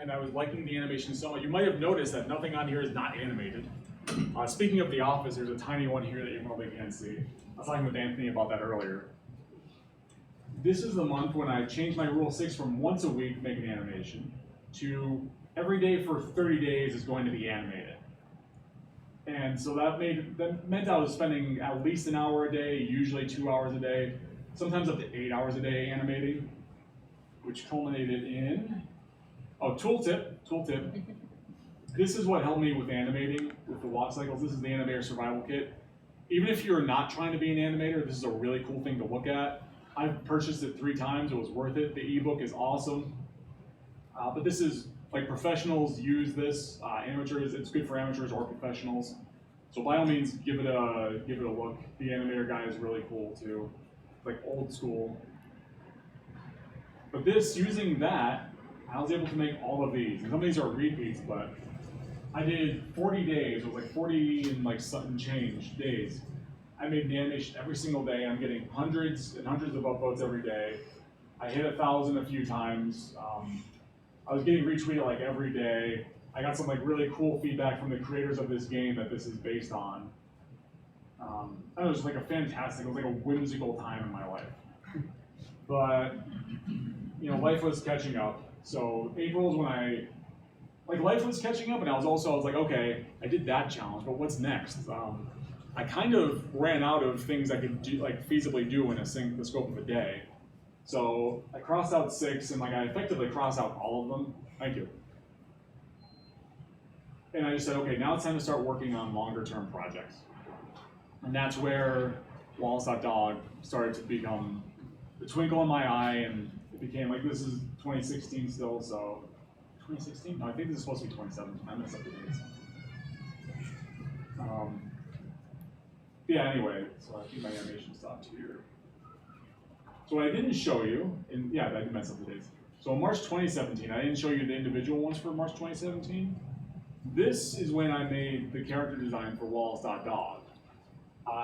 And I was liking the animation so much. You might have noticed that nothing on here is not animated. Speaking of The Office, there's a tiny one here that you probably can't see. I was talking with Anthony about that earlier. This is the month when I changed my rule 6 from once a week making animation to every day for 30 days is going to be animated. And so that meant I was spending at least an hour a day, usually 2 hours a day, sometimes up to 8 hours a day animating, which culminated in, tooltip. This is what helped me with animating, with the walk cycles. This is the Animator Survival Kit. Even if you're not trying to be an animator, this is a really cool thing to look at. I've purchased it 3 times, it was worth it. The ebook is awesome. But this is, like professionals use this, amateurs, it's good for amateurs or professionals. So by all means, give it a look. The Animator guy is really cool too. Like old school. But using that, I was able to make all of these. And some of these are repeats, but I did 40 days. It was like 40 and like something change days. I made the animation every single day. I'm getting hundreds and hundreds of upvotes every day. I hit 1,000 a few times. I was getting retweeted like every day. I got some like really cool feedback from the creators of this game that this is based on. It was just like it was like a whimsical time in my life. But, you know, life was catching up. So April is when life was catching up, and I was like, okay, I did that challenge, but what's next? I kind of ran out of things I could do, like feasibly do in the scope of a day. So I crossed out 6, and like I effectively crossed out all of them. Thank you. And I just said, okay, now it's time to start working on longer term projects. And that's where Wallace.dog started to become the twinkle in my eye, and it became like, this is 2016 still, so 2016? No, I think this is supposed to be 2017. I messed up the dates. Yeah, anyway, so I think my animation stopped here. So what I didn't show you, and yeah, I did mess up the dates. So in March 2017, I didn't show you the individual ones for March 2017. This is when I made the character design for Wallace.dog.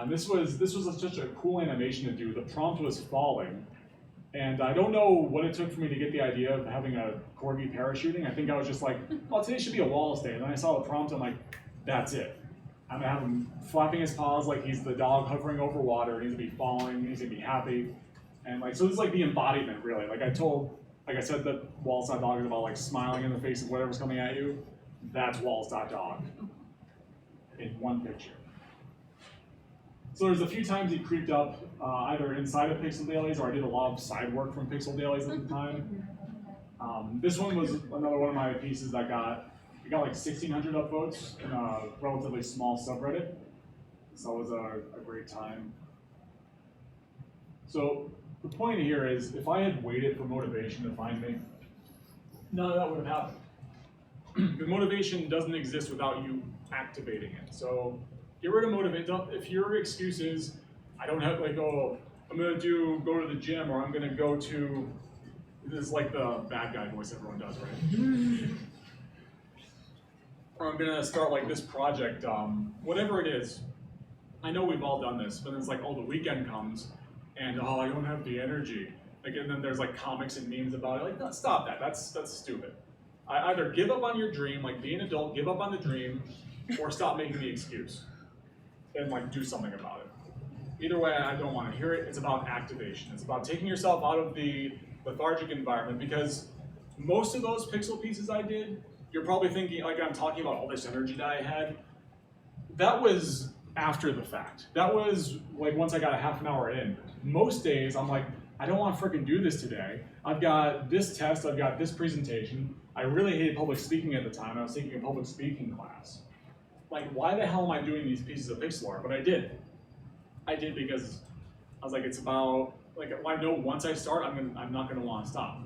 This was such a cool animation to do. The prompt was falling, and I don't know what it took for me to get the idea of having a corgi parachuting. I think I was just like, oh, today should be a Wallace day. And then I saw the prompt, I'm like, that's it. I'm gonna have him flapping his paws like he's the dog hovering over water. He's gonna be falling. He's gonna be happy, and like so. This is like the embodiment, really. Like I said that Wallace.dog is about like smiling in the face of whatever's coming at you. That's Wallace.dog in one picture. So there's a few times he creeped up either inside of Pixel Dailies, or I did a lot of side work from Pixel Dailies at the time. This one was another one of my pieces that got like 1,600 upvotes in a relatively small subreddit. So it was a great time. So the point here is, if I had waited for motivation to find me, none of that would have happened. The motivation doesn't exist without you activating it. So get rid of motivation. If your excuse is, I don't have like, oh, I'm gonna go to the gym, or I'm gonna go to, this is like the bad guy voice everyone does, right? Or I'm gonna start like this project, whatever it is. I know we've all done this, but it's like, oh, the weekend comes, and oh, I don't have the energy. Like, and then there's like comics and memes about it. Like, no, stop that. That's stupid. I either give up on your dream, like be an adult, give up on the dream, or stop making the excuse and like do something about it. Either way, I don't want to hear it. It's about activation. It's about taking yourself out of the lethargic environment, because most of those pixel pieces I did, you're probably thinking, like I'm talking about all this energy that I had. That was after the fact. That was like once I got a half an hour in. Most days I'm like, I don't want to freaking do this today. I've got this test, I've got this presentation. I really hated public speaking at the time. I was taking a public speaking class. Like, why the hell am I doing these pieces of pixel art? But I did. I did because I was like, it's about, like, I know once I start, I'm not gonna want to stop.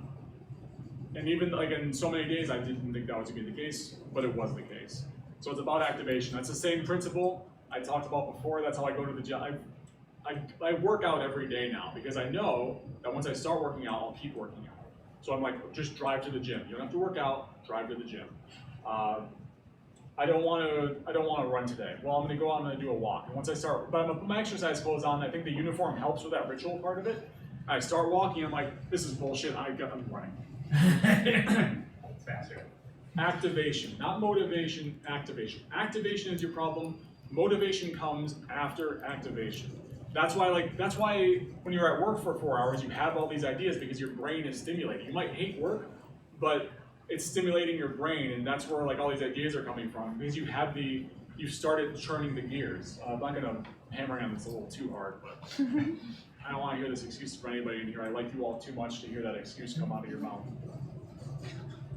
And even like in so many days, I didn't think that was gonna be the case, but it was the case. So it's about activation. That's the same principle I talked about before. That's how I go to the gym. I work out every day now because I know that once I start working out, I'll keep working out. So I'm like, just drive to the gym. You don't have to work out, drive to the gym. I don't want to run today. Well, I'm gonna go out, I'm gonna do a walk. And once I start, but I'm gonna put my exercise clothes on. I think the uniform helps with that ritual part of it. I start walking, I'm like, this is bullshit, I'm running. It's faster. Activation, not motivation, activation. Activation is your problem. Motivation comes after activation. That's why when you're at work for 4 hours, you have all these ideas because your brain is stimulated. You might hate work, but it's stimulating your brain, and that's where like all these ideas are coming from, because you started churning the gears. I'm not gonna hammer on this a little too hard, but I don't want to hear this excuse from anybody in here. I like you all too much to hear that excuse come out of your mouth.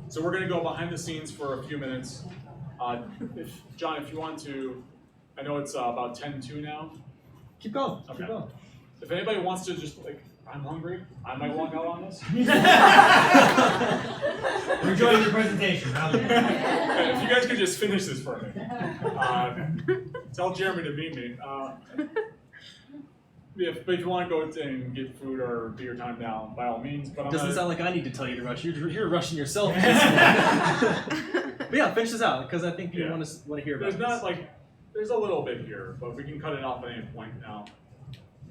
So we're gonna go behind the scenes for a few minutes. John, if you want to, I know it's about 10:02 now. Keep going. Okay. Keep going. If anybody wants to just like, I'm hungry, I might walk out on this. We're enjoying your presentation. Okay, if you guys could just finish this for me. Tell Jeremy to meet me. But if you want to go and get food or do your time down, by all means. But Doesn't sound like I need to tell you to rush. You're rushing yourself. But yeah, finish this out because I think people want to hear about this. There's a little bit here, but we can cut it off at any point now.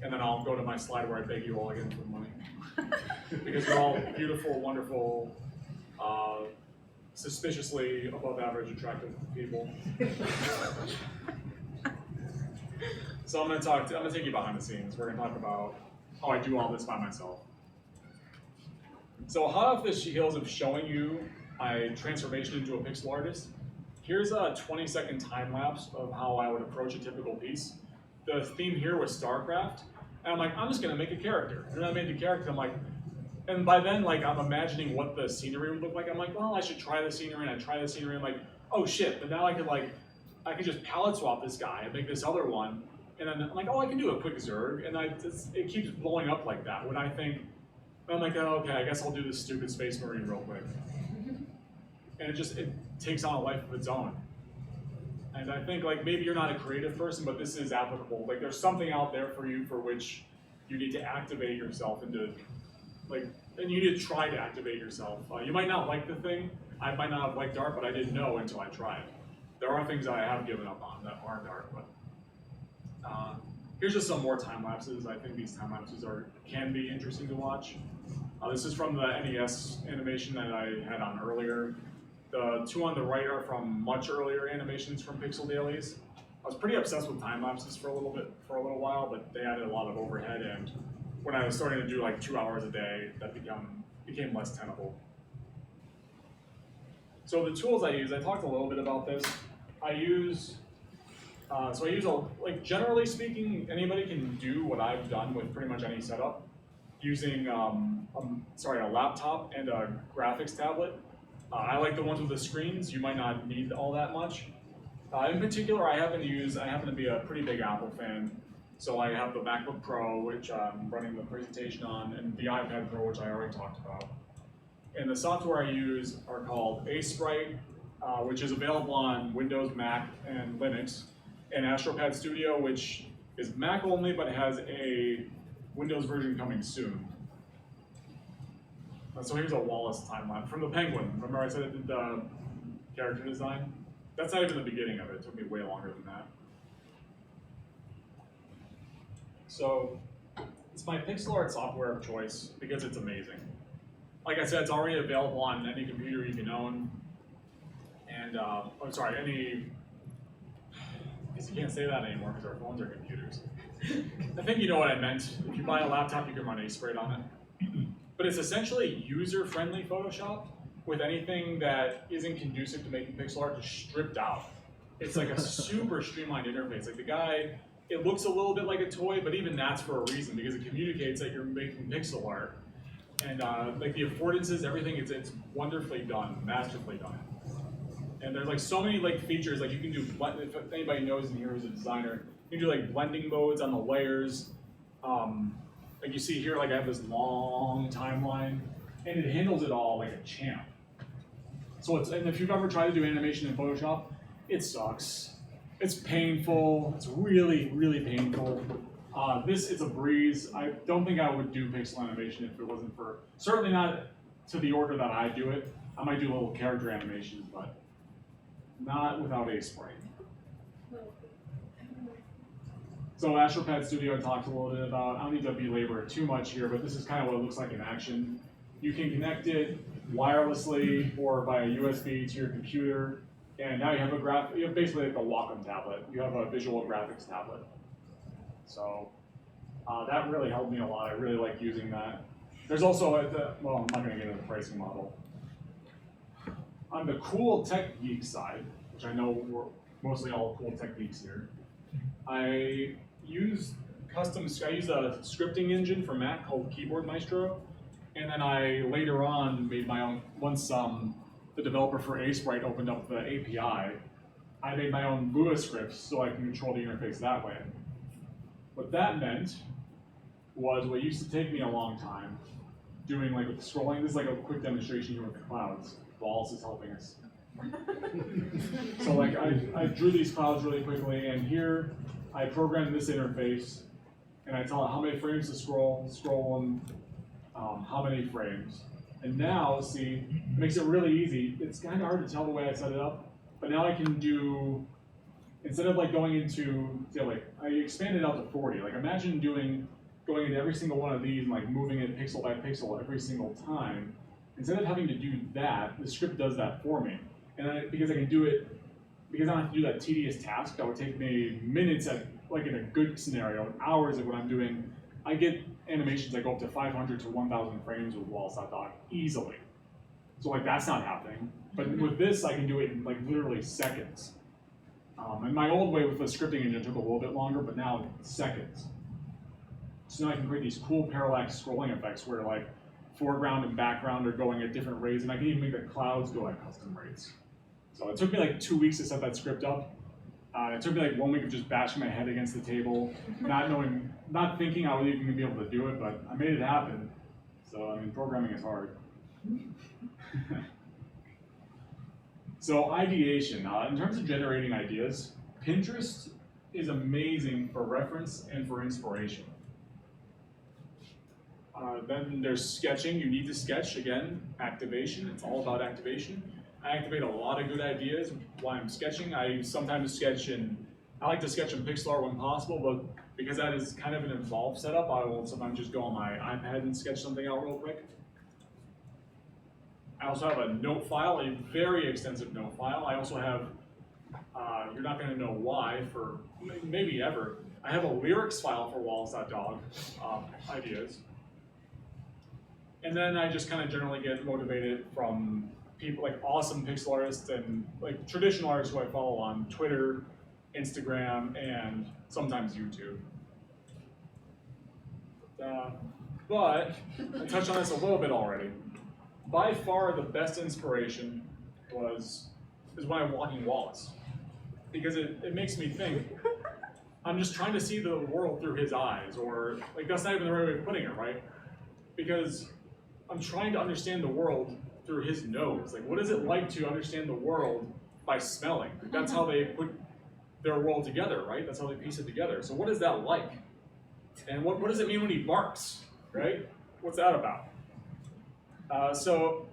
And then I'll go to my slide where I beg you all again for money. Because you're all beautiful, wonderful, suspiciously above average attractive people. So I'm gonna take you behind the scenes. We're gonna talk about how I do all this by myself. So hot off the heels of showing you my transformation into a pixel artist, here's a 20-second time lapse of how I would approach a typical piece. The theme here was StarCraft, and I'm like, I'm just gonna make a character. And then I made the character, I'm like, and by then, like, I'm imagining what the scenery would look like. I'm like, well, I should try the scenery, and I try the scenery, and I'm like, oh shit, but now I could just palette swap this guy and make this other one. And then I'm like, oh, I can do a quick Zerg, and it keeps blowing up like that when I think, And I'm like, oh, okay, I guess I'll do this stupid Space Marine real quick. And it takes on a life of its own. And I think like maybe you're not a creative person, but this is applicable. Like there's something out there for you for which you need to activate yourself into, like, and you need to try to activate yourself. You might not like the thing. I might not have liked art, but I didn't know until I tried. There are things that I have given up on that aren't art, but here's just some more time lapses. I think these time lapses can be interesting to watch. This is from the NES animation that I had on earlier. The two on the right are from much earlier animations from Pixel Dailies. I was pretty obsessed with time lapses for a little while, but they added a lot of overhead, and when I was starting to do like 2 hours a day, that became less tenable. So the tools I use, I talked a little bit about this. Generally speaking, anybody can do what I've done with pretty much any setup using a laptop and a graphics tablet. I like the ones with the screens. You might not need all that much. In particular, I happen to be a pretty big Apple fan. So I have the MacBook Pro, which I'm running the presentation on, and the iPad Pro, which I already talked about. And the software I use are called Sprite, which is available on Windows, Mac, and Linux, and AstroPad Studio, which is Mac only, but it has a Windows version coming soon. So here's a Wallace timeline from the Penguin. Remember I said it did the character design? That's not even the beginning of it. It took me way longer than that. So it's my pixel art software of choice because it's amazing. Like I said, it's already available on any computer you can own. And, because you can't say that anymore because our phones are computers. I think you know what I meant. If you buy a laptop, you can run Sprite on it. But it's essentially user-friendly Photoshop with anything that isn't conducive to making pixel art just stripped out. It's like a super streamlined interface. Like the guy, it looks a little bit like a toy, but even that's for a reason because it communicates that you're making pixel art. And like the affordances, everything, it's wonderfully done, masterfully done. And there's like so many like features, like you can do, if anybody knows in here who's a designer, you can do like blending modes on the layers. Like you see here, like I have this long timeline, and it handles it all like a champ. So and if you've ever tried to do animation in Photoshop, it sucks. It's painful. It's really, really painful. It's a breeze. I don't think I would do pixel animation if it wasn't for, certainly not to the order that I do it. I might do little character animations, but not without Sprite. So AstroPad Studio I talked a little bit about. I don't need to belabor it too much here, but this is kind of what it looks like in action. You can connect it wirelessly or via USB to your computer, and now you have you have basically like a Wacom tablet. You have a visual graphics tablet. So that really helped me a lot. I really like using that. There's also, I'm not going to get into the pricing model. On the cool tech geek side, which I know we're mostly all cool tech geeks here, I use a scripting engine for Mac called Keyboard Maestro, and then I later on made my own, once the developer for Sprite opened up the API, I made my own Lua scripts so I can control the interface that way. What that meant was what used to take me a long time, doing like with the scrolling, this is like a quick demonstration here with the clouds. Wallace is helping us. So like I drew these clouds really quickly, and here I programmed this interface, and I tell it how many frames to scroll them, how many frames. And now, see, it makes it really easy. It's kind of hard to tell the way I set it up, but now I can do, instead of like going into, I expanded out to 40. Like imagine going into every single one of these and like moving it pixel by pixel every single time. Instead of having to do that, the script does that for me. And because I can do it, because I don't have to do that tedious task that would take me minutes like in a good scenario, hours of what I'm doing, I get animations that go up to 500 to 1,000 frames with Wallace.dog easily. So like that's not happening. But with this, I can do it in like literally seconds. And my old way with the scripting engine took a little bit longer, but now seconds. So now I can create these cool parallax scrolling effects where like foreground and background are going at different rates, and I can even make the clouds go at custom rates. So it took me like 2 weeks to set that script up. It took me like 1 week of just bashing my head against the table, not thinking I was even gonna be able to do it, but I made it happen. So, I mean, programming is hard. So, ideation. In terms of generating ideas, Pinterest is amazing for reference and for inspiration. Then there's sketching. You need to sketch. Again, activation. It's all about activation. I activate a lot of good ideas while I'm sketching. I sometimes sketch I like to sketch in pixel art when possible, but because that is kind of an involved setup, I will sometimes just go on my iPad and sketch something out real quick. I also have a note file, a very extensive note file. I also have, you're not gonna know why for maybe ever, I have a lyrics file for Wallace.dog ideas. And then I just kind of generally get motivated from people like awesome pixel artists and like traditional artists who I follow on Twitter, Instagram, and sometimes YouTube. But I touched on this a little bit already. By far the best inspiration is when I'm walking Wallace. Because it makes me think, I'm just trying to see the world through his eyes, or like that's not even the right way of putting it, right? Because I'm trying to understand the world through his nose. Like, what is it like to understand the world by smelling? That's how they put their world together, right? That's how they piece it together. So what is that like? And what does it mean when he barks, right? What's that about? So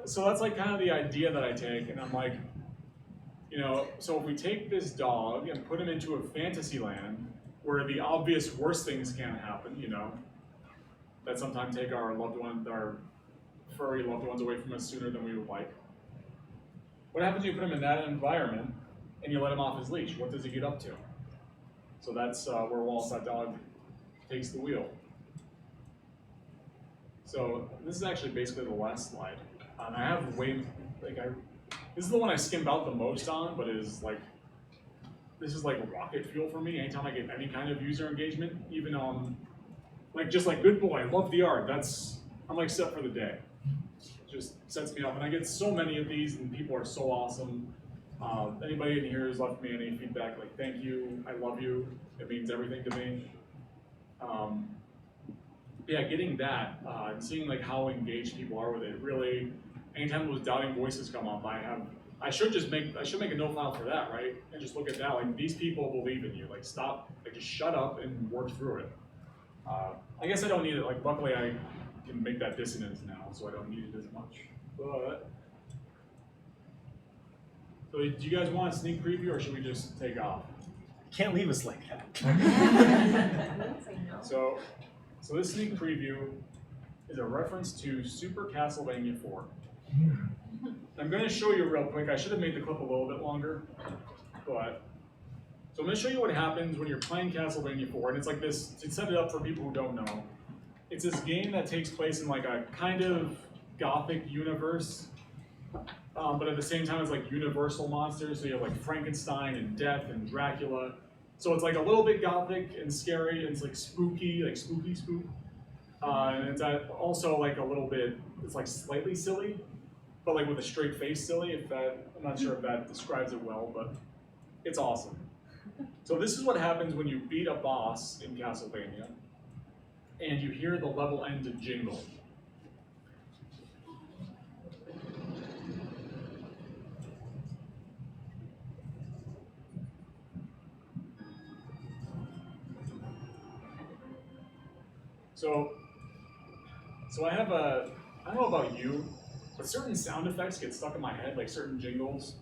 that's like kind of the idea that I take, and I'm like, so if we take this dog and put him into a fantasy land where the obvious worst things can happen, that sometimes take our loved ones, our furry loved ones away from us sooner than we would like. What happens when you put him in that environment and you let him off his leash? What does he get up to? So that's where Wallace.dog takes the wheel. So this is actually basically the last slide. I have this is the one I skimmed out the most on, but this is like rocket fuel for me. Anytime I get any kind of user engagement, even just like good boy, love the art. I'm like set for the day. It just sets me up, and I get so many of these, and people are so awesome. Anybody in here who's left me any feedback, like thank you, I love you, it means everything to me. Yeah, getting that and seeing like how engaged people are with it. Really, anytime those doubting voices come up, I should make a note file for that, right? And just look at that. Like these people believe in you. Like stop. Like just shut up and work through it. I guess I don't need it. Like luckily I can make that dissonance now, so I don't need it as much. But so do you guys want a sneak preview, or should we just take off? Can't leave us like that. So this sneak preview is a reference to Super Castlevania 4. I'm going to show you real quick. I should have made the clip a little bit longer, but so I'm going to show you what happens when you're playing Castlevania 4, and it's like this. To set it up for people who don't know, it's this game that takes place in like a kind of gothic universe, but at the same time it's like universal monsters. So you have like Frankenstein and Death and Dracula. So it's like a little bit gothic and scary, and it's like spooky, like spooky spook. And it's also like a little bit, it's like slightly silly, but like with a straight face silly, I'm not sure if that describes it well, but it's awesome. So this is what happens when you beat a boss in Castlevania, and you hear the level end to jingle. So I have I don't know about you, but certain sound effects get stuck in my head, like certain jingles.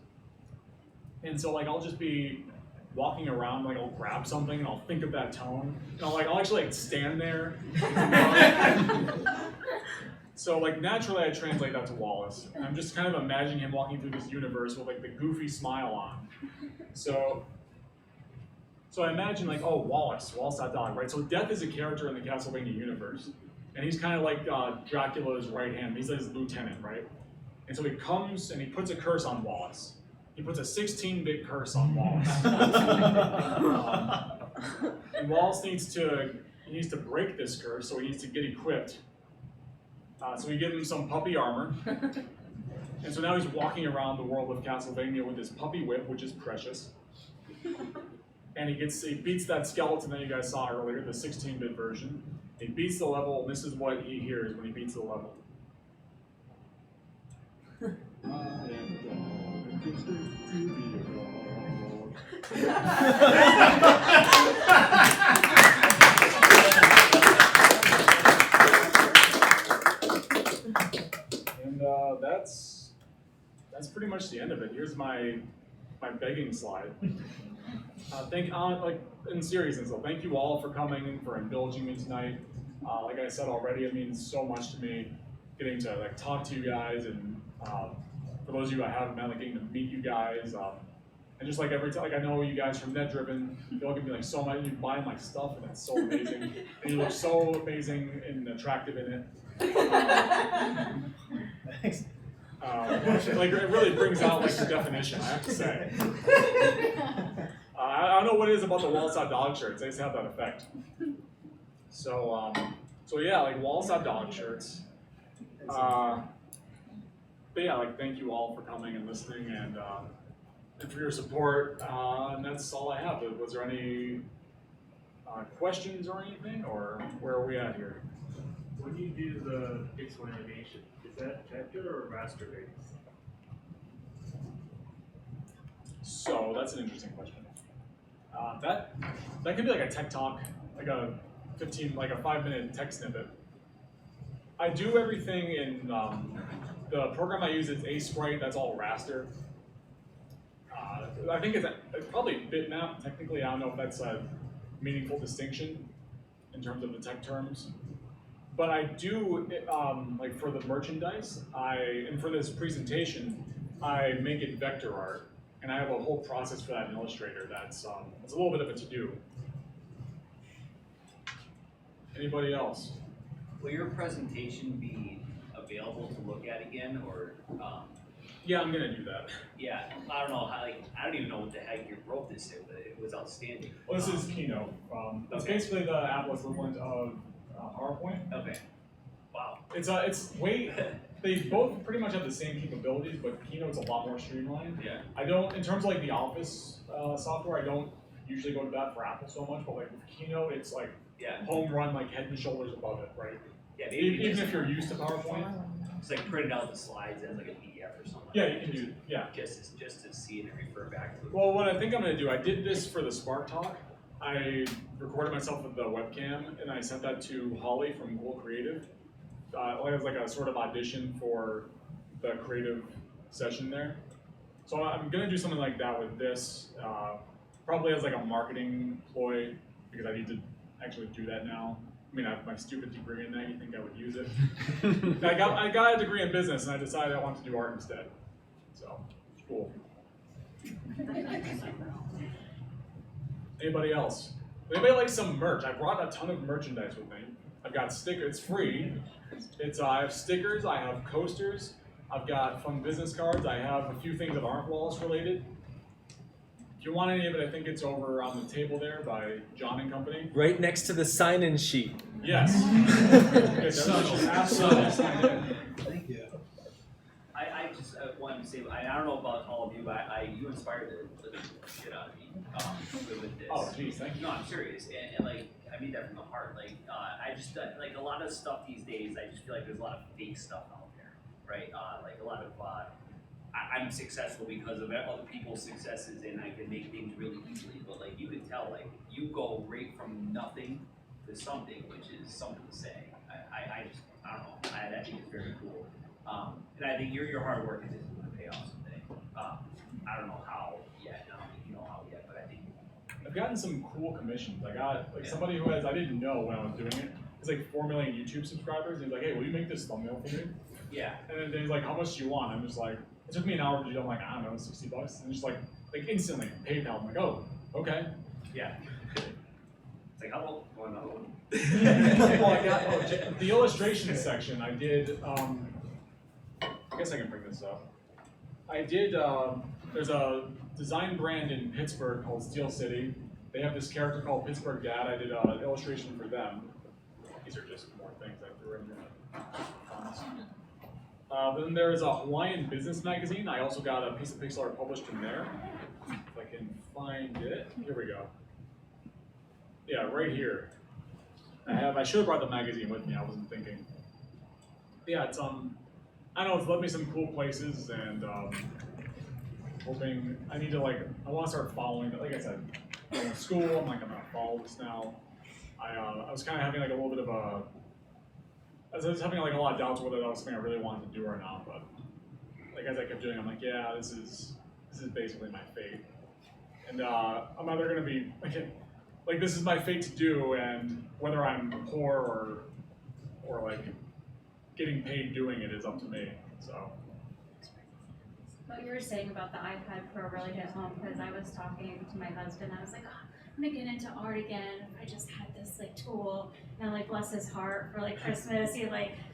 And so like I'll just be walking around, like I'll grab something and I'll think of that tone. And I'll actually like stand there. So like naturally I translate that to Wallace. And I'm just kind of imagining him walking through this universe with like the goofy smile on. So I imagine like, oh, Wallace.dog, right? So Death is a character in the Castlevania universe. And he's kind of like Dracula's right hand. He's like his lieutenant, right? And so he comes and he puts a curse on Wallace. He puts a 16-bit curse on Wallace. And Wallace needs to break this curse, so he needs to get equipped. So we give him some puppy armor. And so now he's walking around the world of Castlevania with his puppy whip, which is precious. And he beats that skeleton that you guys saw earlier, the 16-bit version. He beats the level, and this is what he hears when he beats the level. I am a dog, and it's great to be a And that's pretty much the end of it. Here's my begging slide. Like in seriousness, though, thank you all for coming and for indulging me tonight. Like I said already, it means so much to me getting to like talk to you guys, and for those of you I haven't met, like getting to meet you guys. And just like every time, like I know you guys from Net Driven, you all give me like so much, you buy my stuff, and that's so amazing. And you look so amazing and attractive in it. Thanks. Like it really brings out like the definition, I have to say. I don't know what it is about the Wallace.dog shirts, they just have that effect. So yeah, like Wallace.dog shirts. But yeah, like thank you all for coming and listening, and for your support. And that's all I have. Was there any questions or anything, or where are we at here? When you do the pixel animation, is that vector or raster based? So that's an interesting question. That can be like a tech talk, like a 5-minute tech snippet. I do everything in the program I use is Sprite. That's all raster. I think it's probably bitmap. Technically, I don't know if that's a meaningful distinction in terms of the tech terms. But I do, like for the merchandise, and for this presentation, I make it vector art. And I have a whole process for that in Illustrator that's it's a little bit of a to-do. Anybody else? Will your presentation be available to look at again, or? Yeah, I'm gonna do that. Yeah, I don't know how. Like, I don't even know what the heck you wrote this in, but it was outstanding. Well, this is Keynote. It's Okay. basically the Apple equivalent of PowerPoint. Okay. Wow. They both pretty much have the same capabilities, but Keynote's a lot more streamlined. Yeah. I don't, in terms of like the Office software, I don't usually go to bat for Apple so much, but like with Keynote, it's like Yeah. home run, like head and shoulders above it, right? Yeah. Maybe Even just, if you're used to PowerPoint. just like printed out the slides as like a PDF or something. Yeah, like you that, can do, yeah. just to see it and refer back to it. Well, what I think I'm gonna do, I did this for the Spark Talk. I recorded myself with the webcam, and I sent that to Holly from Cool Creative. It was like a sort of audition for the creative session there. So I'm gonna do something like that with this, probably as like a marketing ploy, because I need to actually do that now. I mean, I have my stupid degree in that, you think I would use it? I got a degree in business, and I decided I want to do art instead. So, it's cool. Anybody else? Anybody like some merch? I brought a ton of merchandise with me. I've got stickers, it's free. I have stickers, I have coasters, I've got fun business cards, I have a few things that aren't Wallace related. If you want any of it, I think it's over on the table there by John and Company. Right next to the sign-in sheet. Yes. It's absolutely signed in. Thank you. I just wanted to say, I don't know about all of you, but you inspired the shit out of me with this. Oh, geez, thank you. No, I'm serious, and like, I mean that from the heart. Like, I just like a lot of stuff these days. I just feel like there's a lot of fake stuff out there, right? Like a lot of I'm successful because of other people's successes, and I can make things really easily. But like, you can tell, like, you go right from nothing to something, which is something to say. I don't know. I think it's very cool. And I think your hard work is going to pay off someday. I don't know how yet. I don't think you know how yet, but I think. I've gotten some cool commissions. I got like somebody who I didn't know when I was doing it. He's like 4 million YouTube subscribers. And he's like, hey, will you make this thumbnail for me? Yeah. And then he's like, how much do you want? I'm just like, it took me an hour to do. I'm like, I don't know, $60. And just like instantly PayPal. I'm like, oh, okay. Yeah. It's like, hello. Well, no. Well, I got the illustration section. I did. I guess I can bring this up. I did. There's a design brand in Pittsburgh called Steel City. They have this character called Pittsburgh Dad. I did an illustration for them. These are just more things I threw in there. Then there's a Hawaiian business magazine. I also got a piece of pixel art published in there. If I can find it. Here we go. Yeah, right here. I should have brought the magazine with me. I wasn't thinking. But yeah, it's I don't know. It's led me some cool places, and hoping I need to I want to start following. Like I said, in school, I'm gonna follow this now. I was kind of having a little bit of a. I was having a lot of doubts whether that was something I really wanted to do or not, but as I kept doing, I'm like, yeah, this is basically my fate, and I'm either gonna be this is my fate to do, and whether I'm poor or getting paid doing it is up to me. So. What you were saying about the iPad Pro really hit home because I was talking to my husband. I was like, oh, I'm gonna get into art again. If I just had this tool, and bless his heart for Christmas, he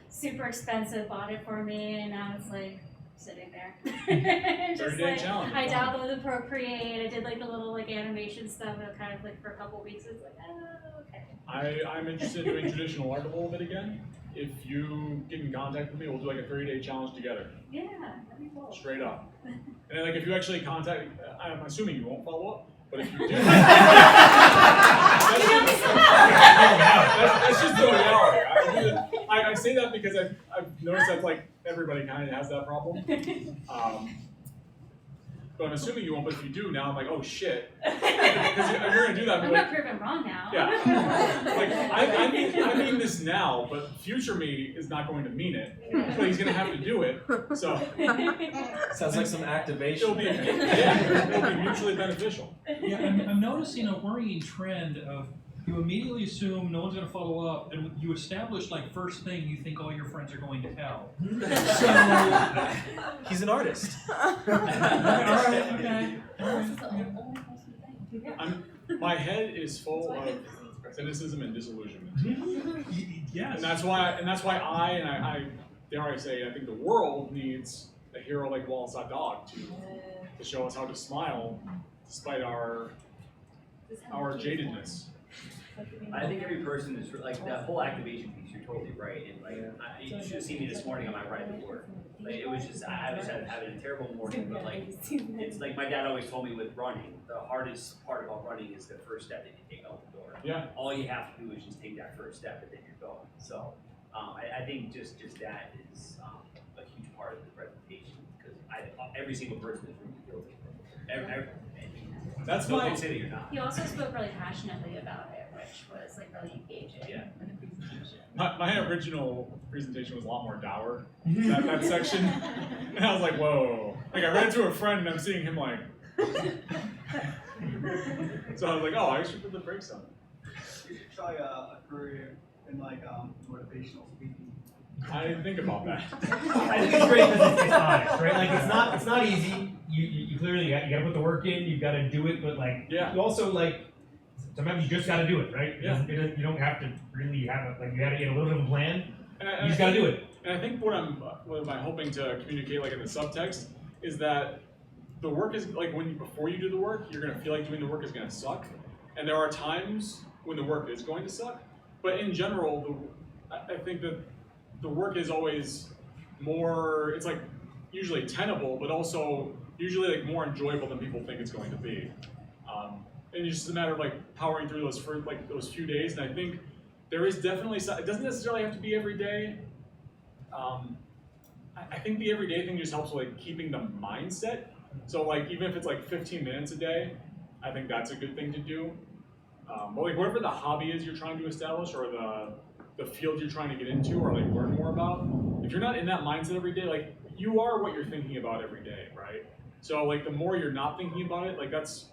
super expensive bought it for me, and now it's sitting there. Just challenge. I downloaded Procreate. I did the little animation stuff, and kind of for a couple weeks. It's oh, okay. I'm interested in doing traditional art a little bit again. If you get in contact with me, we'll do a 30-day challenge together. Yeah, that'd be cool. Straight up. And then if you actually contact, I'm assuming you won't follow up, but if you do, that's just the reality. I say that because I've noticed that everybody kind of has that problem. But I'm assuming you won't, but if you do now, I'm oh shit. Because you're gonna do that. I'm not proven wrong now. Yeah. I mean this now, but future me is not going to mean it. But he's gonna have to do it. So Sounds like some activation. it'll be mutually beneficial. Yeah, I'm noticing a worrying trend of you immediately assume no one's going to follow up, and you establish first thing you think all your friends are going to tell. So He's an artist. all right, okay. My head is full of cynicism and disillusionment. Yes. And that's why I dare I say I think the world needs a hero like Wallace.dog to show us how to smile despite our jadedness. I think every person is that whole activation piece. You're totally right, and you should have seen me this morning on my ride to work. It was just I was having a terrible morning, but it's my dad always told me with running, the hardest part about running is the first step that you take out the door. Yeah. All you have to do is just take that first step, and then you're going. So I think just that is a huge part of the presentation because every single person is really guilty. That's don't say that you're not. He also spoke really passionately about it, which was really engaging. Yeah. My original presentation was a lot more dour, that section. And I was like, whoa. I ran to a friend and I'm seeing him so I was like, oh, I should put the brakes on. You should try a career in motivational speaking. I didn't think about that. I think it's great because it's honest, right? It's not easy. You clearly you gotta put the work in. You gotta do it, but you also sometimes you just gotta do it, right? You don't have to really have you gotta get a little bit of a plan. You just gotta do it. And I think what I'm hoping to communicate in the subtext is that the work is before you do the work, you're gonna feel like doing the work is gonna suck, and there are times when the work is going to suck. But in general, I think that the work is always more. It's usually tenable, but also usually more enjoyable than people think it's going to be. And it's just a matter of powering through those those few days. And I think there is definitely it doesn't necessarily have to be every day. I think the everyday thing just helps with keeping the mindset. So even if it's 15 minutes a day, I think that's a good thing to do. But whatever the hobby is you're trying to establish or the field you're trying to get into or learn more about, if you're not in that mindset every day, you are what you're thinking about every day, right? So the more you're not thinking about it, that's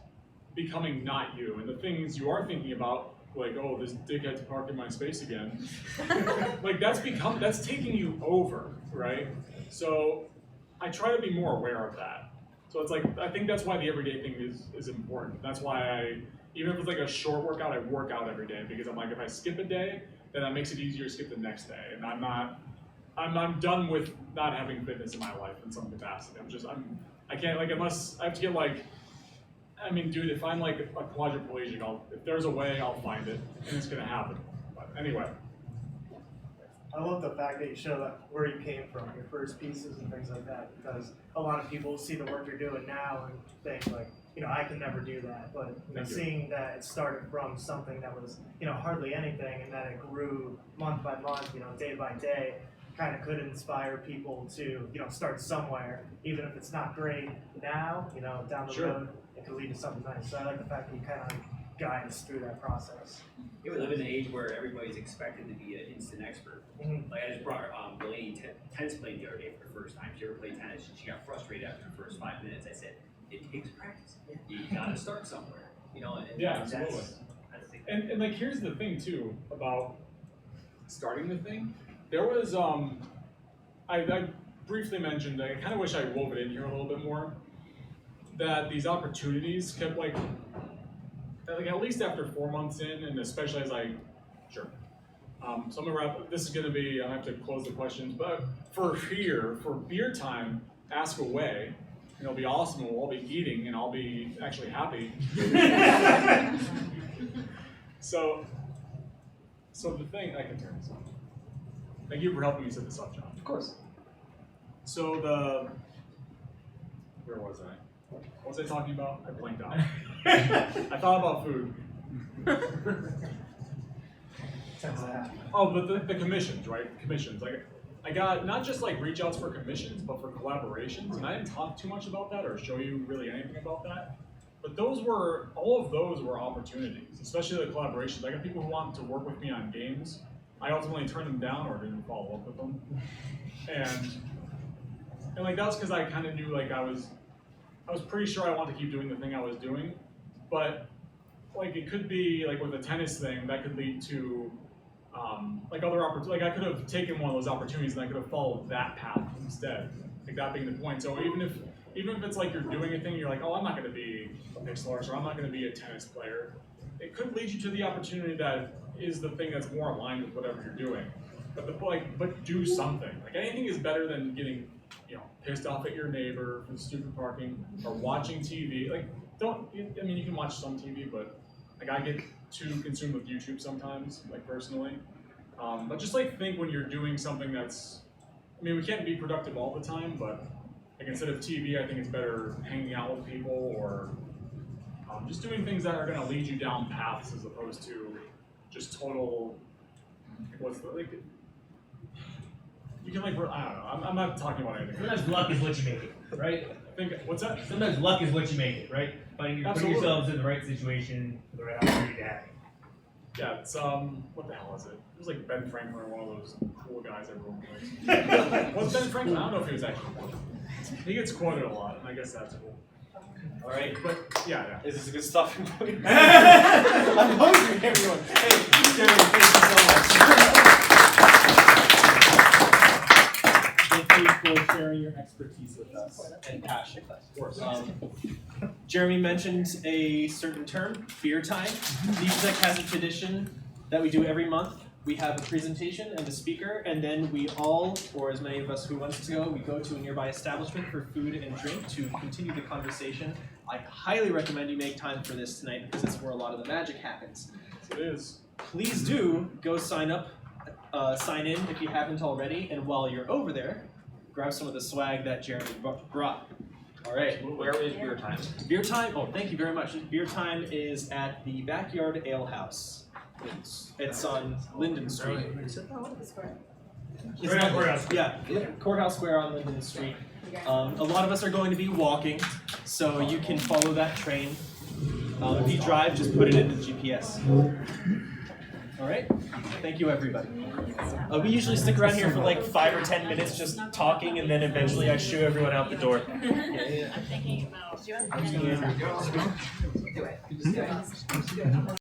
becoming not you. And the things you are thinking about, oh, this dickhead's parked in my space again, that's taking you over, right? So I try to be more aware of that. So it's I think that's why the everyday thing is important. That's why even if it's a short workout, I work out every day because I'm if I skip a day, then that makes it easier to skip the next day. And I'm done with not having fitness in my life in some capacity. I can't unless I have to get dude, if I'm a quadriplegic, if there's a way, I'll find it, and it's gonna happen. But anyway. I love the fact that you show that where you came from, your first pieces and things like that, because a lot of people see the work you're doing now and think like, I can never do that. But seeing that it started from something that was, hardly anything, and that it grew month by month, day by day, kind of could inspire people to, start somewhere, even if it's not great now, down the road, it could lead to something nice. So I like the fact that you kind of guide us through that process. Yeah, we live in an age where everybody's expected to be an instant expert. Like I just brought Delaney tennis playing the other day for the first time. She ever played tennis, and she got frustrated after the first 5 minutes. I said, it takes practice. You gotta start somewhere, And absolutely. And like, here's the thing too about starting the thing. There was I briefly mentioned, I kind of wish I wove it in here a little bit more, that these opportunities kept like at least after 4 months in, and especially as so I'm gonna wrap. This is gonna be, I have to close the questions, but for beer time, ask away. And it'll be awesome, and we'll all be eating, and I'll be actually happy. So the thing, I can turn this on. Thank you for helping me set this up, John. Of course. So where was I? What was I talking about? I blanked out. I thought about food. Oh, but the commissions, right? Commissions. Like, I got not just like reach outs for commissions, but for collaborations, and I didn't talk too much about that or show you really anything about that. But all of those were opportunities, especially the collaborations. I got people who wanted to work with me on games. I ultimately turned them down or didn't follow up with them. And like that was because I kind of knew like I was pretty sure I wanted to keep doing the thing I was doing, but like it could be like with the tennis thing that could lead to like other opportunities. Like I could have taken one of those opportunities and I could have followed that path instead. Like that being the point. So even if it's like you're doing a thing, you're like, oh, I'm not going to be a pixel artist or I'm not going to be a tennis player. It could lead you to the opportunity that is the thing that's more aligned with whatever you're doing. But do something. Like anything is better than getting pissed off at your neighbor for stupid parking or watching TV. Like you can watch some TV, but like I get too consumed with YouTube sometimes, like personally. But just like think when you're doing something that's, we can't be productive all the time, but like instead of TV, I think it's better hanging out with people or just doing things that are going to lead you down paths as opposed to just total. You can I don't know. I'm not talking about anything. Sometimes luck is what you make it, right? What's that? Sometimes luck is what you make it, right? Putting yourselves in the right situation for the right opportunity to happen. Yeah, it's what the hell is it? It was like Ben Franklin or one of those cool guys everyone knows. Was Ben Franklin? I don't know if he was actually quoted. He gets quoted a lot, and I guess that's cool. All right, but yeah. Is this a good stopping point? I'm hungry, everyone. Hey, Jeremy, thank you so much. Thank you for sharing your expertise with us and passion. Of course. Jeremy mentioned a certain term, beer time. DeepSec has a tradition that we do every month. We have a presentation and a speaker, and then we all, or as many of us who want to go, we go to a nearby establishment for food and drink to continue the conversation. I highly recommend you make time for this tonight because it's where a lot of the magic happens. It is. Please do go sign up, sign in if you haven't already, and while you're over there, grab some of the swag that Jeremy brought. All right. Where is beer time? Beer time? Oh, thank you very much. Beer time is at the Backyard Ale House. It's on Linden Street. Courthouse Square on Linden Street. A lot of us are going to be walking, so you can follow that train. If you drive, just put it into the GPS. All right. Thank you, everybody. We usually stick around here for like 5 or 10 minutes, just talking, and then eventually I shoo everyone out the door. I'm thinking about.